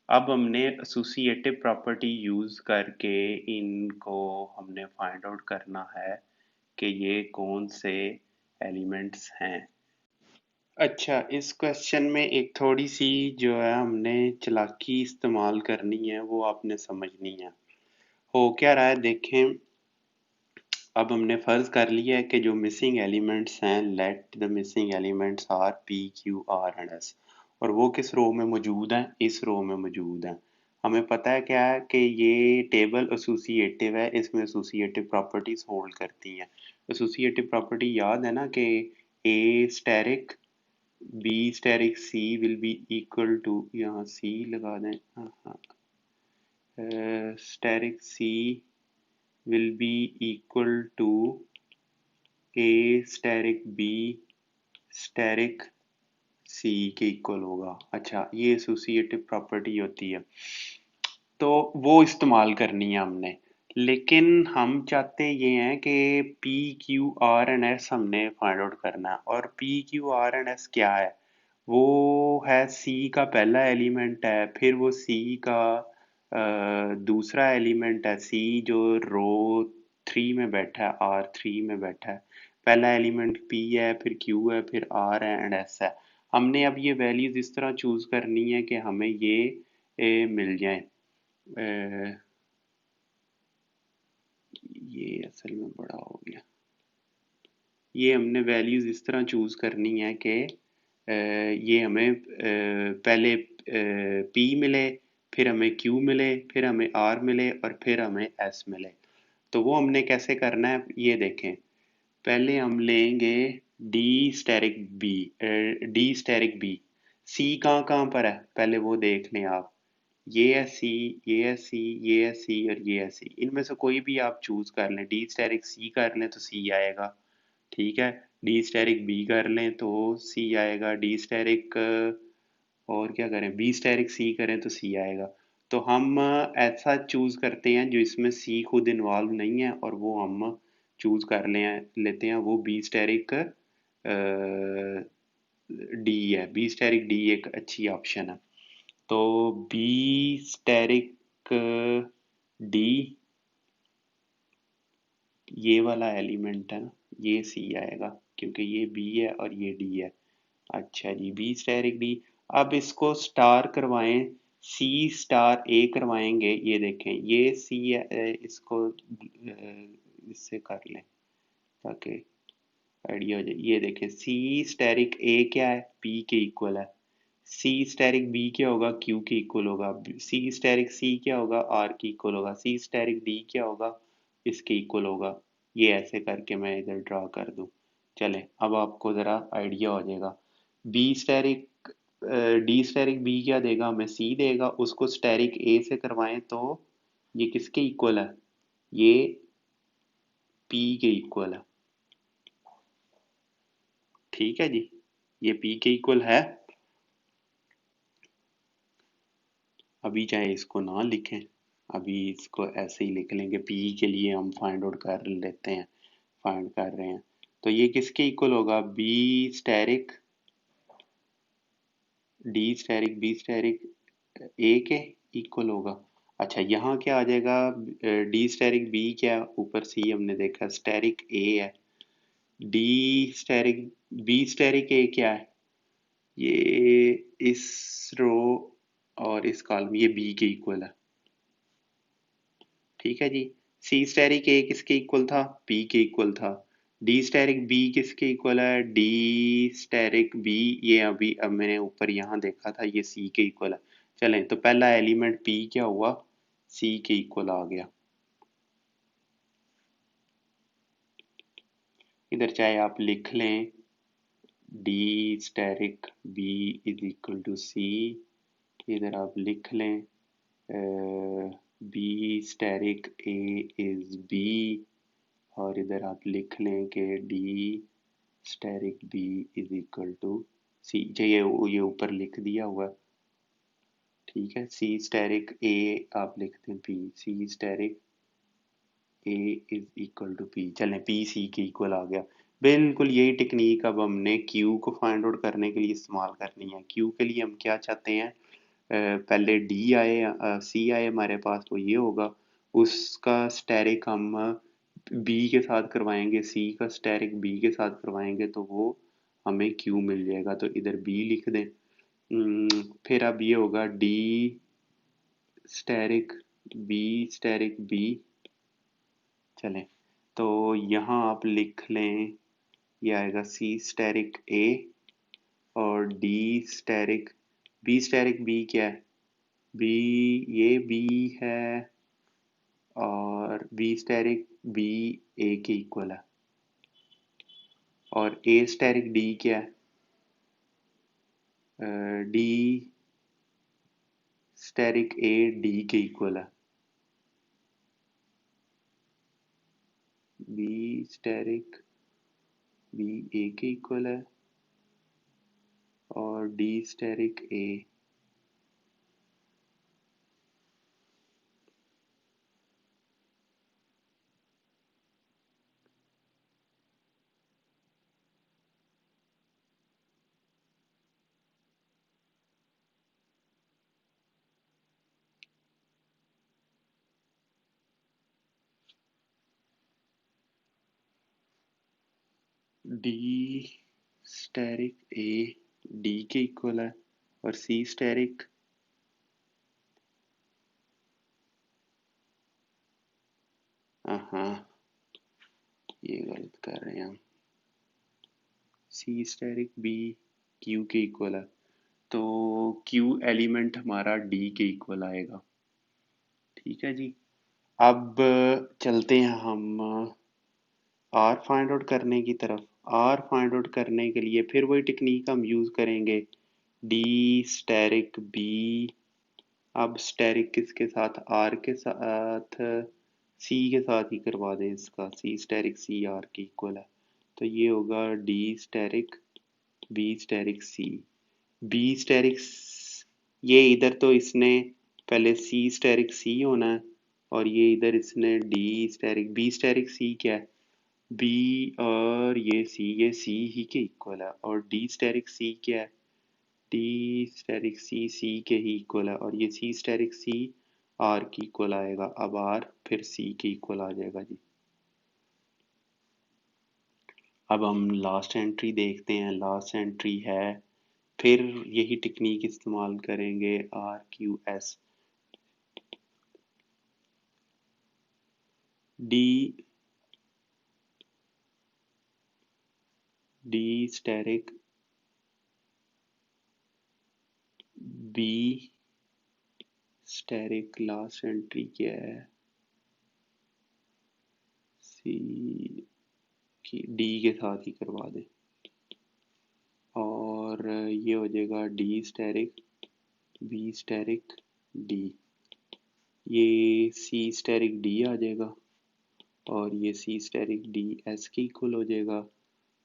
अब हमने एसोसिएटिव प्रॉपर्टी यूज करके इनको हमने फाइंड आउट करना है कि ये कौन से एलिमेंट्स हैं। अच्छा, इस क्वेश्चन में एक थोड़ी सी जो है हमने चालाकी इस्तेमाल करनी है, वो आपने समझनी है। हो क्या रहा है देखें, अब हमने फर्ज कर लिया है कि जो मिसिंग एलिमेंट्स हैं let the missing elements R P Q R and S, और वो किस रो में मौजूद हैं, इस रो में मौजूद हैं। हमें पता है क्या है कि ये टेबल एसोसिएटिव है, इसमें एसोसिएटिव प्रॉपर्टीज होल्ड करती हैं। एसोसिएटिव प्रॉपर्टी याद है ना कि A asterisk B asterisk C will be equal to, यहाँ सी लगा दें, हाँ हाँ, asterisk C will be equal to A steric B steric C के इक्वल होगा। अच्छा, ये एसोसिएटिव प्रॉपर्टी होती है, तो वो इस्तेमाल करनी है हमने। लेकिन हम चाहते ये हैं कि P Q R and S हमने फाइंड आउट करना है, और P Q R and S क्या है, वो है सी का पहला एलिमेंट है, फिर वो सी का दूसरा एलिमेंट है, सी जो रो 3 में बैठा है, आर 3 में बैठा है। पहला एलिमेंट पी है, फिर क्यू है, फिर आर है एंड एस है। हमने अब ये वैल्यूज इस तरह चूज करनी है कि हमें ये मिल जाए। ये असल में बड़ा हो गया। ये हमने वैल्यूज इस तरह चूज करनी है कि ये हमें पहले P मिले, फिर हमें Q मिले, फिर हमें R मिले और फिर हमें S मिले। तो वो हमने कैसे करना है ये देखें। पहले हम लेंगे D asterisk B, D asterisk B. C कहाँ कहाँ पर है पहले वो देख लें आप। ये है सी, ये है सी, ये है सी और ये है सी। इनमें से कोई भी आप चूज कर लें। डी स्टेरिक सी कर लें तो सी आएगा, ठीक है। डी स्टेरिक बी कर लें तो सी आएगा। डी स्टेरिक और क्या करें, बी स्टेरिक सी करें तो सी आएगा। तो हम ऐसा चूज करते हैं जो इसमें सी खुद इन्वॉल्व नहीं है, और वो हम चूज कर लेते हैं वो बी स्टेरिक डी है। बी स्टेरिक डी एक अच्छी ऑप्शन है। तो बी स्टेरिक डी, ये वाला एलिमेंट है ना, ये सी आएगा क्योंकि ये बी है और ये डी है। अच्छा जी, बी स्टेरिक डी। अब इसको स्टार करवाएं, सी स्टार ए करवाएंगे। ये देखें ये सी है, इसको इससे कर लें ताकि आइडिया हो जाए। ये देखें सी स्टेरिक ए क्या है, पी के इक्वल है। सी स्टेरिक बी क्या होगा, क्यू के इक्वल होगा। सी स्टेरिक सी क्या होगा, आर के इक्वल होगा। सी स्टेरिक डी क्या होगा, इसके इक्वल होगा। ये ऐसे करके मैं इधर ड्रा कर दूं। चले अब आपको ज़रा आइडिया हो जाएगा। B asterisk D asterisk B क्या देगा हमें, सी देगा। उसको स्टेरिक ए से करवाएं तो ये किसके इक्वल है, ये पी के इक्वल है। ठीक है जी, ये पी के इक्वल है। अभी चाहे इसको ना लिखें, अभी इसको ऐसे ही लिख लेंगे। पी के लिए हम फाइंड आउट कर लेते हैं, फाइंड कर रहे हैं। तो ये किसके इक्वल होगा, B asterisk D asterisk B asterisk A के इक्वल होगा। अच्छा यहाँ क्या आ जाएगा, डी स्टेरिक बी क्या है, ऊपर सी हमने देखा स्टेरिक ए है। D asterisk B asterisk A क्या है, ये इस रो और इस कॉलम, ये बी के इक्वल है। ठीक है जी। सी स्टेरिक ए किसके इक्वल था, पी के इक्वल था। डी स्टेरिक बी किसके इक्वल है, डी स्टेरिक बी, ये अभी अब मैंने ऊपर यहाँ देखा था, ये सी के इक्वल है। चलें तो पहला एलिमेंट पी क्या हुआ, सी के इक्वल आ गया। इधर चाहे आप लिख लें D asterisk B is equal to C, इधर आप लिख लें B asterisk A is B, और इधर आप लिख लें कि D asterisk B is equal to C. ये ऊपर लिख दिया हुआ, ठीक है। सी स्टेरिक ए आप लिख दें P, C asterisk A is equal to P. चलें पी सी के इक्वल आ गया। बिल्कुल यही टेक्निक अब हमने क्यू को फाइंड आउट करने के लिए इस्तेमाल करनी है। क्यू के लिए हम क्या चाहते हैं, पहले डी आए सी आए हमारे पास तो ये होगा। उसका स्टेरिक हम बी के साथ करवाएंगे, सी का स्टेरिक बी के साथ करवाएंगे तो वो हमें क्यू मिल जाएगा। तो इधर बी लिख दें। फिर अब ये होगा डी स्टेरिक बी। चलें तो यहाँ आप लिख लें, ये आएगा सी स्टेरिक ए और D asterisk B. Asterisk B क्या है, बी, ये बी है और बी स्टेरिक बी ए के इक्वल है। और ए स्टेरिक डी क्या है, डी स्टेरिक ए डी के इक्वल है। बी स्टेरिक बी ए के इक्वल है और D asterisk A. D asterisk A D के इक्वल है और सी स्टेरिक हाँ, ये गलत कर रहे हैं हम। सी स्टेरिक बी क्यू के इक्वल है, तो क्यू एलिमेंट हमारा डी के इक्वल आएगा। ठीक है जी। अब चलते हैं हम आर फाइंड आउट करने की तरफ। आर फाइंड आउट करने के लिए फिर वही टेक्निक हम यूज़ करेंगे, डी स्टेरिक बी। अब स्टेरिक किसके साथ, आर के साथ, सी के साथ ही करवा दें इसका, सी स्टेरिक सी आर की इक्वल है। तो ये होगा D asterisk B asterisk C. B steric, ये इधर तो इसने पहले सी स्टेरिक सी होना है, और ये इधर इसने डी स्टेरिक बी स्टेरिक सी क्या है, बी, और ये सी ही के इक्वल है। और डी स्टेरिक सी क्या है, डी स्टेरिक सी सी के ही इक्वल है, और ये सी स्टेरिक सी आर की इक्वल आएगा। अब आर फिर सी के इक्वल आ जाएगा जी। अब हम लास्ट एंट्री देखते हैं। लास्ट एंट्री है, फिर यही टेक्निक इस्तेमाल करेंगे, R Q S D, D asterisk B asterisk, last entry क्या है, सी की डी के साथ ही करवा दें, और ये हो जाएगा D asterisk B asterisk D. ये सी स्टेरिक डी आ जाएगा, और ये सी स्टेरिक डी एस के इक्वल हो जाएगा।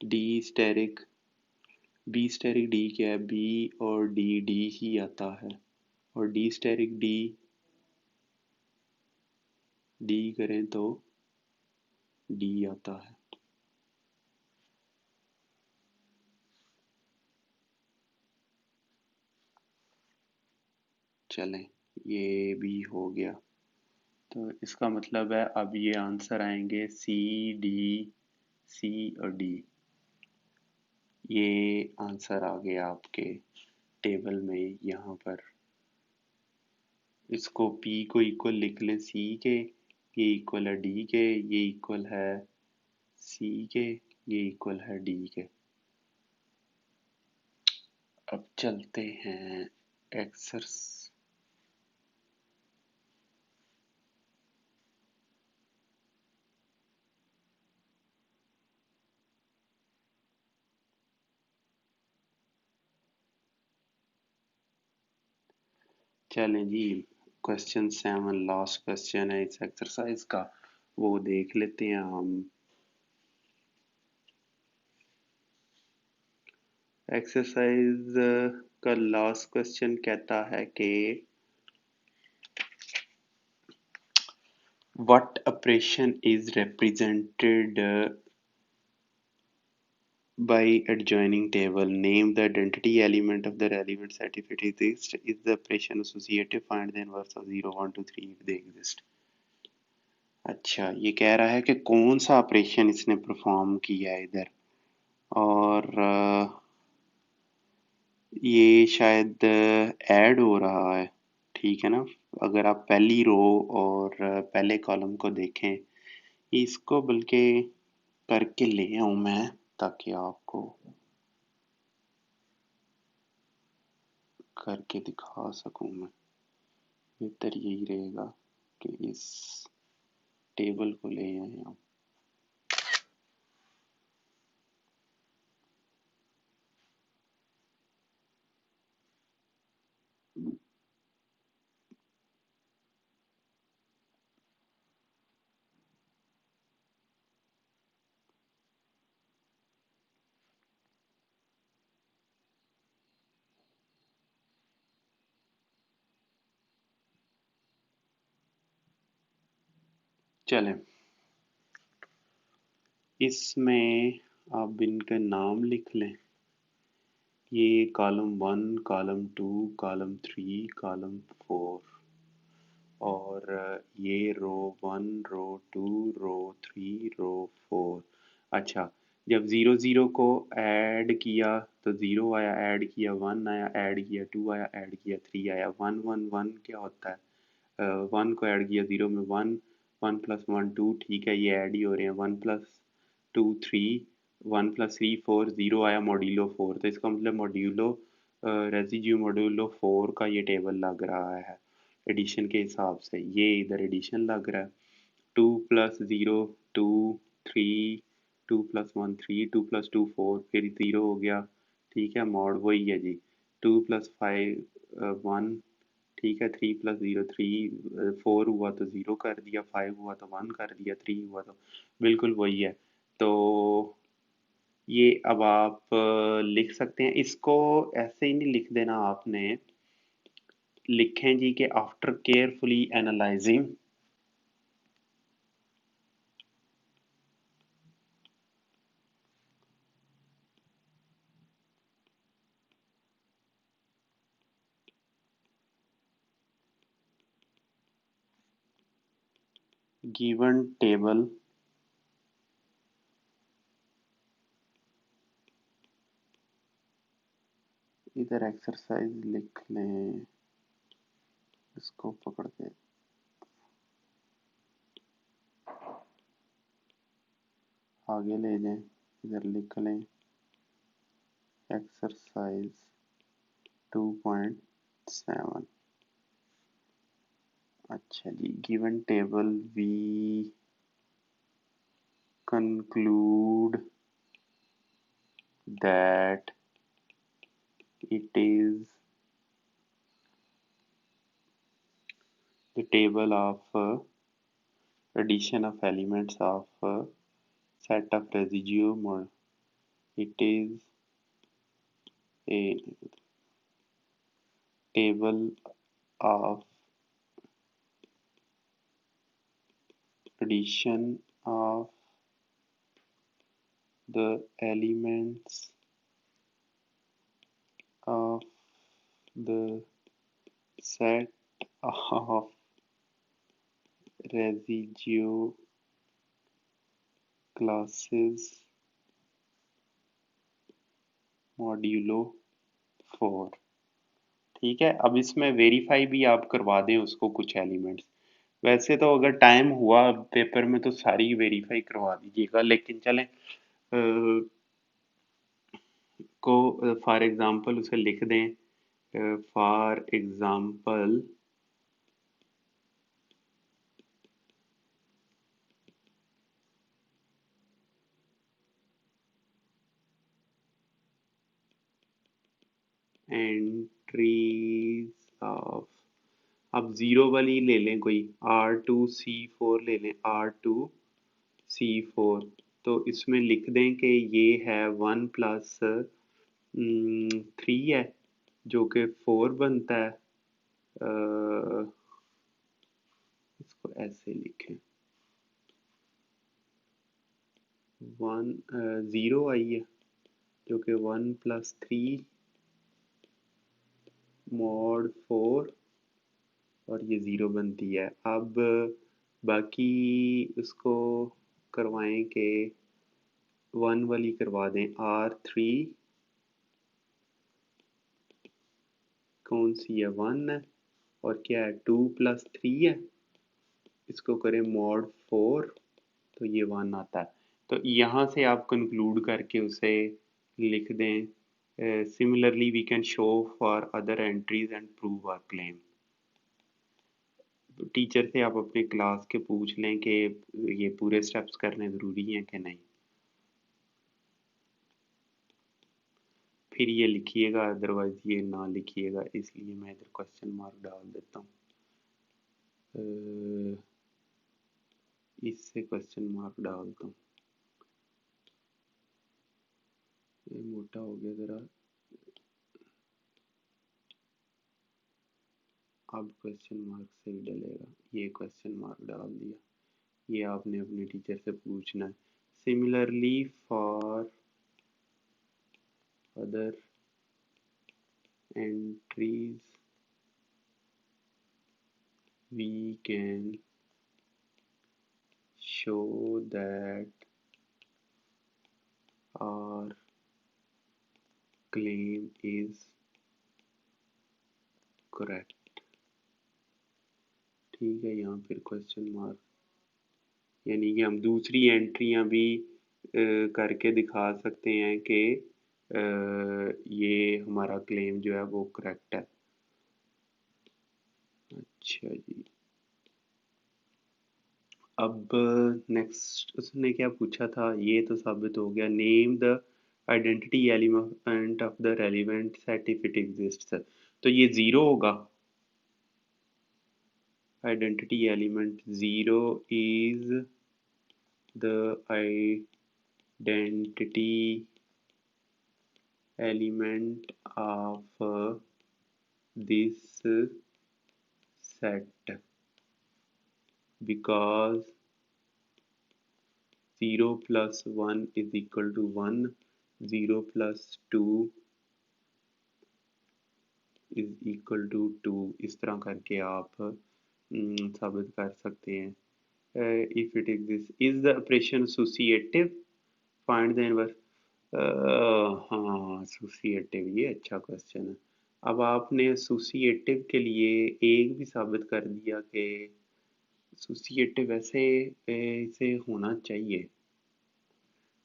D asterisk B asterisk D क्या है, बी और डी डी ही आता है, और डी स्टेरिक डी डी करें तो डी आता है। चलें, ये भी हो गया। तो इसका मतलब है अब ये आंसर आएंगे सी डी, सी और डी। ये आंसर आ गया आपके टेबल में यहाँ पर। इसको P को इक्वल लिख लें C के, ये इक्वल है D के, ये इक्वल है C के, ये इक्वल है D के। अब चलते हैं एक्सरस चलें जी, क्वेश्चन 7 लास्ट क्वेश्चन है इस एक्सरसाइज का, वो देख लेते हैं हम। एक्सरसाइज का लास्ट क्वेश्चन कहता है कि what operation is represented by adjoining table? Name the identity element of the relevant set if it exists. Is the operation associative? Find the inverse of 0, 1, 2, 3 if they exist. अच्छा, ये कह रहा है कि कौन सा ऑपरेशन इसने परफॉर्म किया है इधर, और ये शायद ऐड हो रहा है। ठीक है ना, अगर आप पहली रो और पहले कॉलम को देखें, इसको बल्कि करके ले आऊं मैं ताकि आपको करके दिखा सकूं मैं। बेहतर यही रहेगा कि इस टेबल को ले आए हम। चलें, इसमें आप इनका नाम लिख लें। ये कॉलम 1, कॉलम 2, कॉलम 3, कॉलम 4, और ये रो 1, रो 2, रो 3, रो 4। अच्छा, जब 0 0 को ऐड किया तो 0 आया, ऐड किया 1 आया, ऐड किया 2 आया, ऐड किया 3 आया। 1 1 1 क्या होता है, 1 को ऐड किया 0 में 1, 1+1 2, ठीक है, ये ऐड ही हो रहे हैं। 1+2 3, 1+3 4, 0 आया मॉड्यूलो 4, तो इसका मतलब मॉड्यूलो रेसिड्यू मॉड्यूलो 4 का ये टेबल लग रहा है एडिशन के हिसाब से, ये इधर एडिशन लग रहा है। 2+0 2 3, 2+1 3, 2+2 4, फिर 0 हो गया, ठीक है, मॉड वही है जी। 2+5 1, ठीक है, 3+0 3, 4 हुआ तो 0 कर दिया, 5 हुआ तो 1 कर दिया, 3 हुआ तो बिल्कुल वही है। तो ये अब आप लिख सकते हैं इसको, ऐसे ही नहीं लिख देना आपने, लिखें जी कि after carefully analysing given table इधर एक्सरसाइज लिख लें, इसको पकड़ के आगे ले जाएं, इधर लिख लें एक्सरसाइज 2.7। अच्छा जी, given table we conclude that it is the table of addition of elements of set of residue it is a table of addition of the elements of the set of residue classes modulo 4। ठीक है, अब इसमें verify भी आप करवा दें उसको कुछ एलिमेंट्स। वैसे तो अगर टाइम हुआ पेपर में तो सारी वेरीफाई करवा दीजिएगा, लेकिन चलें को फॉर एग्जांपल उसे लिख दें, फॉर एग्जांपल एंट्रीज ऑफ, अब जीरो वाली ले लें कोई, R2C4 ले लें, R2C4, तो इसमें लिख दें कि ये है 1+3 है जो कि 4 बनता है। इसको ऐसे लिखें, 0 आई है जो कि 1+3 mod 4 और ये 0 बनती है। अब बाकी उसको करवाएं कि 1 वाली करवा दें, R3 कौन सी है, 1 है, और क्या है 2+3 है, इसको करें mod 4 तो ये 1 आता है। तो यहाँ से आप कंक्लूड करके उसे लिख दें, similarly we can show for other entries and prove our claim. Teacher से आप अपने क्लास के पूछ लें कि ये पूरे स्टेप्स करने ज़रूरी हैं कि नहीं, फिर ये लिखिएगा, अदरवाइज ये ना लिखिएगा, इसलिए मैं इधर क्वेश्चन मार्क डाल देता हूँ। इससे क्वेश्चन मार्क डालता हूँ, ये मोटा हो गया ज़रा, अब क्वेश्चन मार्क सही डलेगा, ये क्वेश्चन मार्क डाल दिया। ये आपने अपने टीचर से पूछना है। Similarly for other entries we can show that our claim is correct। ठीक है, यहाँ फिर क्वेश्चन मार्क यानी कि हम दूसरी एंट्रियां भी करके दिखा सकते हैं कि ये हमारा क्लेम जो है वो करेक्ट है। अच्छा जी, अब नेक्स्ट उसने क्या पूछा था, ये तो साबित हो गया। Name the identity element of the relevant set if it exists. तो ये जीरो होगा। Identity element zero is the identity element of this set because 0 plus 1 is equal to 1, 0 plus 2 is equal to 2। इस तरह करके आप साबित कर सकते हैं। if it exists, is the operation associative? Find the inverse। हाँ, associative, ये अच्छा क्वेश्चन है। अब आपने एसोसिएटिव के लिए एक भी साबित कर दिया कि एसोसिएटिव ऐसे इसे होना चाहिए।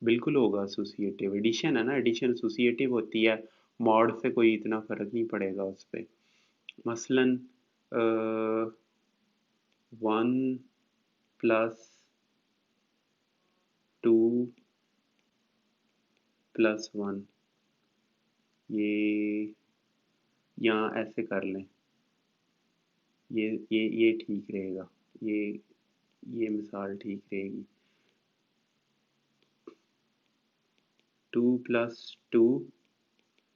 बिल्कुल होगा एसोसिएटिव। एडिशन है ना, एडिशन एसोसिएटिव होती है। मॉड से कोई इतना फर्क नहीं पड़ेगा उस पर। मसलन 1 प्लस 2 प्लस 1, ये यहाँ ऐसे कर लें। ये ठीक रहेगा। ये मिसाल ठीक रहेगी। 2 प्लस 2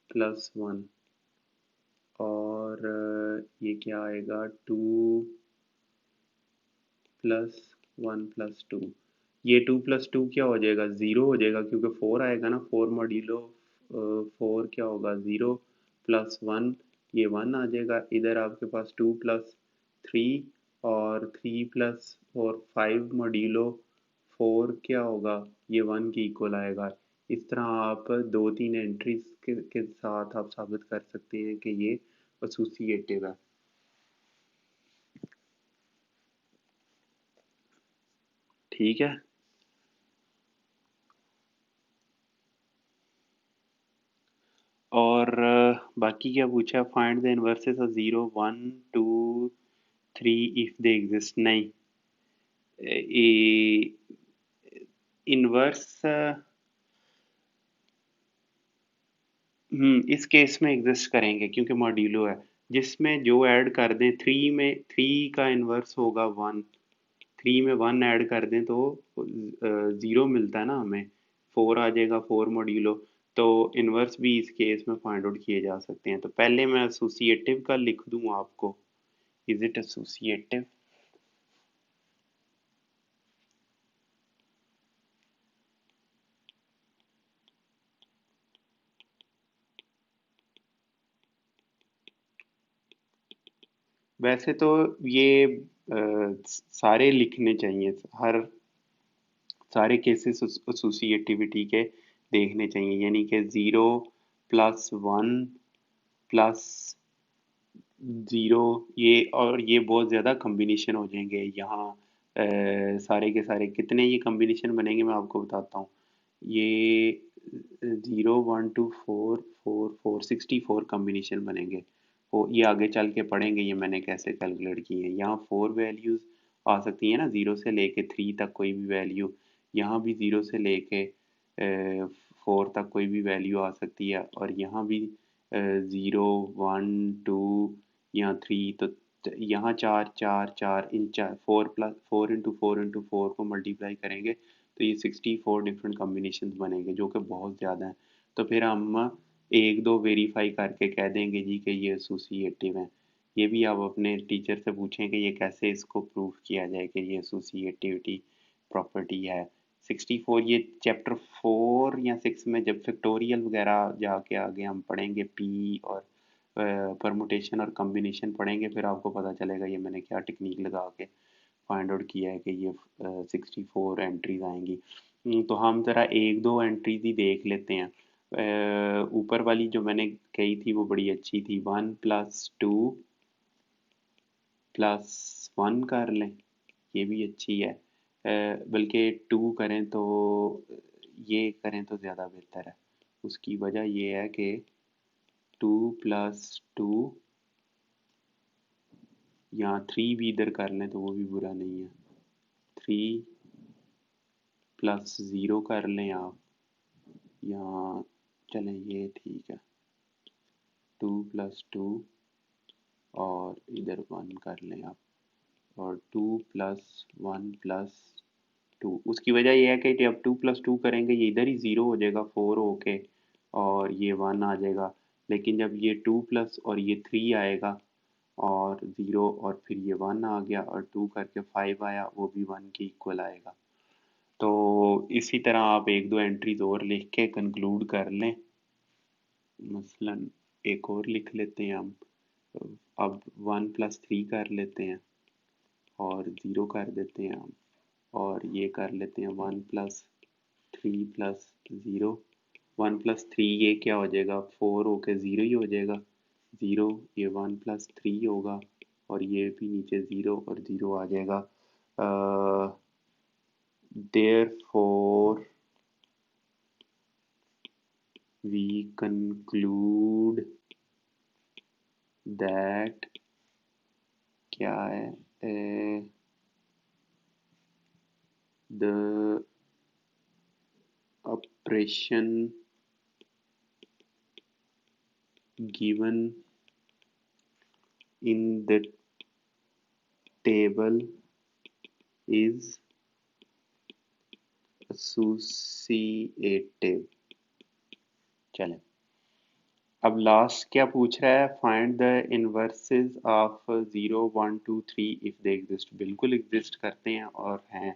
प्लस 1 और ये क्या आएगा, 2 प्लस 1 प्लस 2। ये 2 प्लस 2 क्या हो जाएगा, 0 हो जाएगा, क्योंकि 4 आएगा ना। 4 मॉड्यूलो 4 क्या होगा, 0 प्लस 1, ये 1 आ जाएगा। इधर आपके पास 2 प्लस 3 और 3 प्लस और 5 मॉड्यूलो 4 क्या होगा, ये 1 के इक्वल आएगा। इस तरह आप 2-3 एंट्रीज के साथ आप साबित कर सकते हैं कि ये एसोसिएटिव है। ठीक है। और बाकी क्या पूछा, find the inverses of 0 1 2 3 if they exist. नहीं, इनवर्स इस केस में एग्जिस्ट करेंगे क्योंकि मॉड्यूलो है। जिसमें जो ऐड कर दें, 3 में 3 का इनवर्स होगा 1। 3 में 1 ऐड कर दें तो 0 मिलता है ना हमें। 4 आ जाएगा, 4 मॉड्यूलो। तो इनवर्स भी इस केस में फाइंड आउट किए जा सकते हैं। तो पहले मैं एसोसिएटिव का लिख दूं आपको। Is it associative? वैसे तो ये सारे लिखने चाहिए, हर सारे केसेस एसोसिएटिविटी के देखने चाहिए। यानी कि 0 प्लस 1 प्लस 0, ये और ये बहुत ज़्यादा कम्बिनेशन हो जाएंगे यहाँ। सारे के सारे कितने ये कम्बिनेशन बनेंगे मैं आपको बताता हूँ। ये 0 1 2 4 4 4 64 कम्बिनेशन बनेंगे। वो ये आगे चल के पढ़ेंगे ये मैंने कैसे कैलकुलेट किए हैं। यहाँ 4 वैल्यूज़ आ सकती हैं ना, 0 से लेके 3 तक कोई भी वैल्यू। यहाँ भी 0 से लेके 4 तक कोई भी वैल्यू आ सकती है। और यहाँ भी 0 1 2 या 3। तो यहाँ 4 4 4, इन 4 प्लस 4 इंटू 4 इंटू 4 को मल्टीप्लाई करेंगे तो ये 64 डिफरेंट कॉम्बिनेशन बनेंगे, जो कि बहुत ज़्यादा हैं। तो फिर हम एक दो वेरीफाई करके कह देंगे जी कि ये एसोसिएटिव हैं। ये भी आप अपने टीचर से पूछें कि ये कैसे इसको प्रूव किया जाए कि ये एसोसिएटिविटी प्रॉपर्टी है। 64 ये चैप्टर 4 या 6 में जब फैक्टोरियल वगैरह जाके आगे हम पढ़ेंगे, पी और परमुटेशन और कम्बिनेशन पढ़ेंगे, फिर आपको पता चलेगा ये मैंने क्या टेक्निक लगा के फाइंड आउट किया है कि ये 64 एंट्रीज आएंगी। तो हम ज़रा एक दो एंट्रीज ही देख लेते हैं। ऊपर वाली जो मैंने कही थी वो बड़ी अच्छी थी। 1 प्लस 2 प्लस 1 कर लें, ये भी अच्छी है। बल्कि 2 करें तो ये करें तो ज़्यादा बेहतर है। उसकी वजह ये है कि 2 + 2 या 3 भी इधर कर लें तो वो भी बुरा नहीं है। 3 + 0 कर लें आप, या चलें ये ठीक है, 2 + 2 और इधर 1 कर लें आप, और 2 + 1 + 2। उसकी वजह ये है कि जब 2 + 2 करेंगे ये इधर ही 0 हो जाएगा 4 होके, और ये 1 आ जाएगा। लेकिन जब ये 2 प्लस और ये 3 आएगा और 0 और फिर ये 1 आ गया और 2 करके 5 आया, वो भी 1 के इक्वल आएगा। तो इसी तरह आप एक दो एंट्रीज और लिख के कंक्लूड कर लें। मसलन एक और लिख लेते हैं हम, अब 1 + 3 कर लेते हैं और 0 कर देते हैं हम, और ये कर लेते हैं 1 + 3 + 0। 1 + 3 ये क्या हो जाएगा, 4 होके 0 ही हो जाएगा, 0, ये 1 + 3 होगा और ये भी नीचे 0 और 0 आ जाएगा। Therefore we conclude that क्या है, the operation given in the table is associative। चलें, अब लास्ट क्या पूछ रहा है, find the inverses of 0 1 2 3 if they exist. बिल्कुल एग्जिस्ट करते हैं और हैं,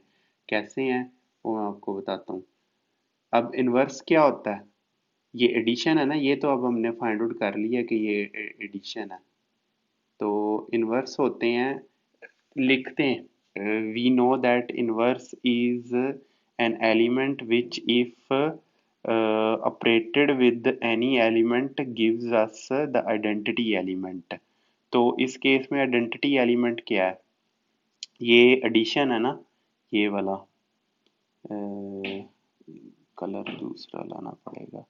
कैसे हैं वो मैं आपको बताता हूँ। अब इनवर्स क्या होता है, ये एडिशन है ना, ये तो अब हमने फाइंड आउट कर लिया कि ये एडिशन है। तो इनवर्स होते हैं, लिखते हैं, we know that inverse is an element which if operated with any element gives us the identity element. तो इस केस में आइडेंटिटी एलिमेंट क्या है, ये एडिशन है ना, ये वाला कलर दूसरा लाना पड़ेगा।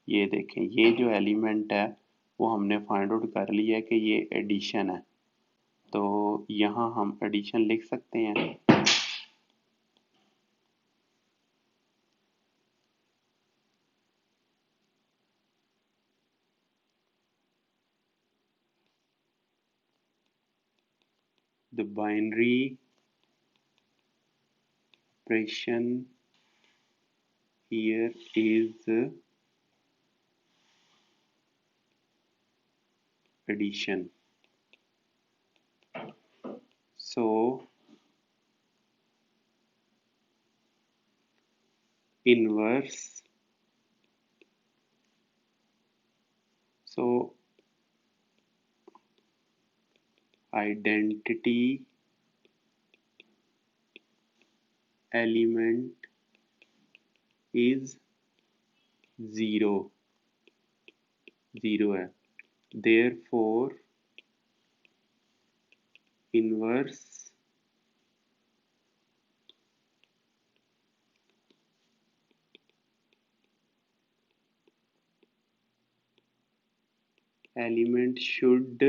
ये देखें, ये जो एलिमेंट है वो हमने फाइंड आउट कर लिया है कि ये एडिशन है। तो यहाँ हम एडिशन लिख सकते हैं, the binary operation here is addition। So inverse, so identity element is 0, 0 है। Therefore inverse element should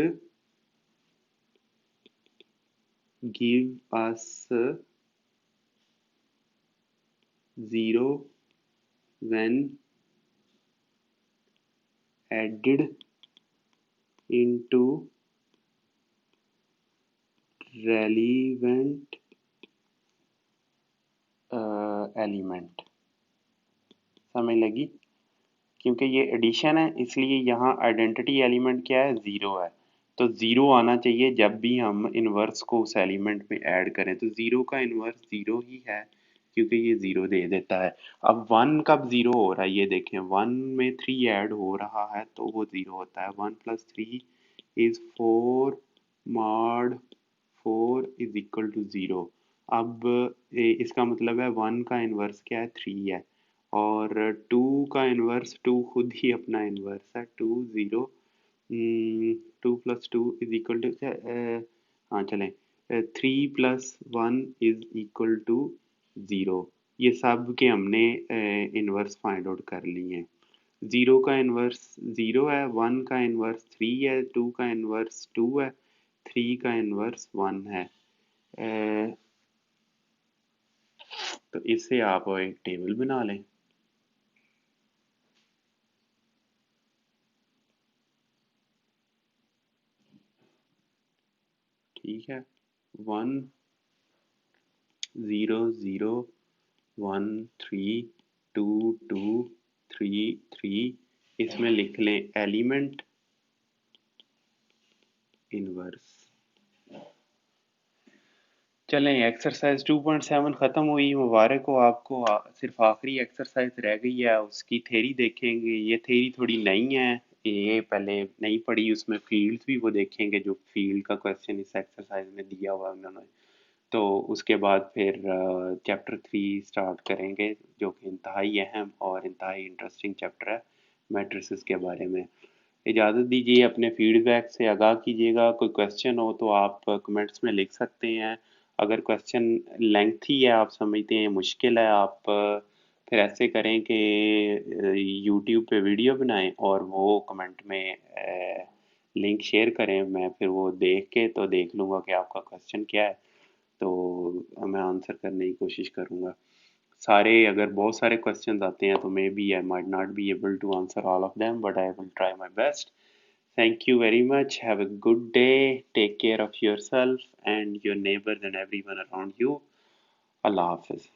give us 0 when added into relevant element. समझ लगी, क्योंकि ये एडिशन है इसलिए यहाँ आइडेंटिटी एलिमेंट क्या है, ज़ीरो है। तो ज़ीरो आना चाहिए जब भी हम इन्वर्स को उस एलिमेंट में ऐड करें, तो ज़ीरो का इन्वर्स ज़ीरो ही है क्योंकि ये ज़ीरो दे देता है। अब वन कब ज़ीरो हो रहा है, ये देखें, वन में थ्री ऐड हो रहा है तो वो ज़ीरो होता है। 1 + 3 is 4 mod 4 is equal to 0। अब इसका मतलब है वन का इन्वर्स क्या है, 3 है, और टू का इन्वर्स, टू खुद ही अपना इन्वर्स है, 2 0, 2 + 2 इज इक्वल टू, हाँ चलें, 3 + 1 इज इक्वल टू ज़ीरो, ये सब के हमने इन्वर्स फाइंड आउट कर लिए हैं। ज़ीरो का इन्वर्स ज़ीरो है, वन का इन्वर्स थ्री है, टू का इन्वर्स टू है, थ्री का इन्वर्स वन है। तो इससे आप एक टेबल बना लें। ठीक है, one zero zero one three two two three three, इसमें लिख लें एलिमेंट इनवर्स। चलें, एक्सरसाइज 2.7 ख़त्म हुई। मुबारक हो आपको। सिर्फ आखिरी एक्सरसाइज रह गई है, उसकी थ्योरी देखेंगे। ये थ्योरी थोड़ी नई है, ये पहले नहीं पढ़ी। उसमें फील्ड्स भी वो देखेंगे जो फील्ड का क्वेश्चन इस एक्सरसाइज में दिया हुआ है उन्होंने। तो उसके बाद फिर चैप्टर 3 स्टार्ट करेंगे, जो कि इंतहाई अहम और इंतहाई इंटरेस्टिंग चैप्टर है, मैट्रिसेस के बारे में। इजाज़त दीजिए, अपने फीडबैक से आगाह कीजिएगा। कोई क्वेश्चन हो तो आप कमेंट्स में लिख सकते हैं। अगर क्वेश्चन लेंथी है, आप समझते हैं मुश्किल है, आप फिर ऐसे करें कि यूट्यूब पे वीडियो बनाएं और वो कमेंट में लिंक शेयर करें। मैं फिर वो देख के तो देख लूँगा कि आपका क्वेश्चन क्या है, तो मैं आंसर करने की कोशिश करूँगा। सारे अगर बहुत सारे क्वेश्चंस आते हैं तो maybe I might not be able to answer all of them, but I will try my best. Thank you very much. Have a good day. Take care of yourself and your neighbors and everyone around you. Allah Hafiz.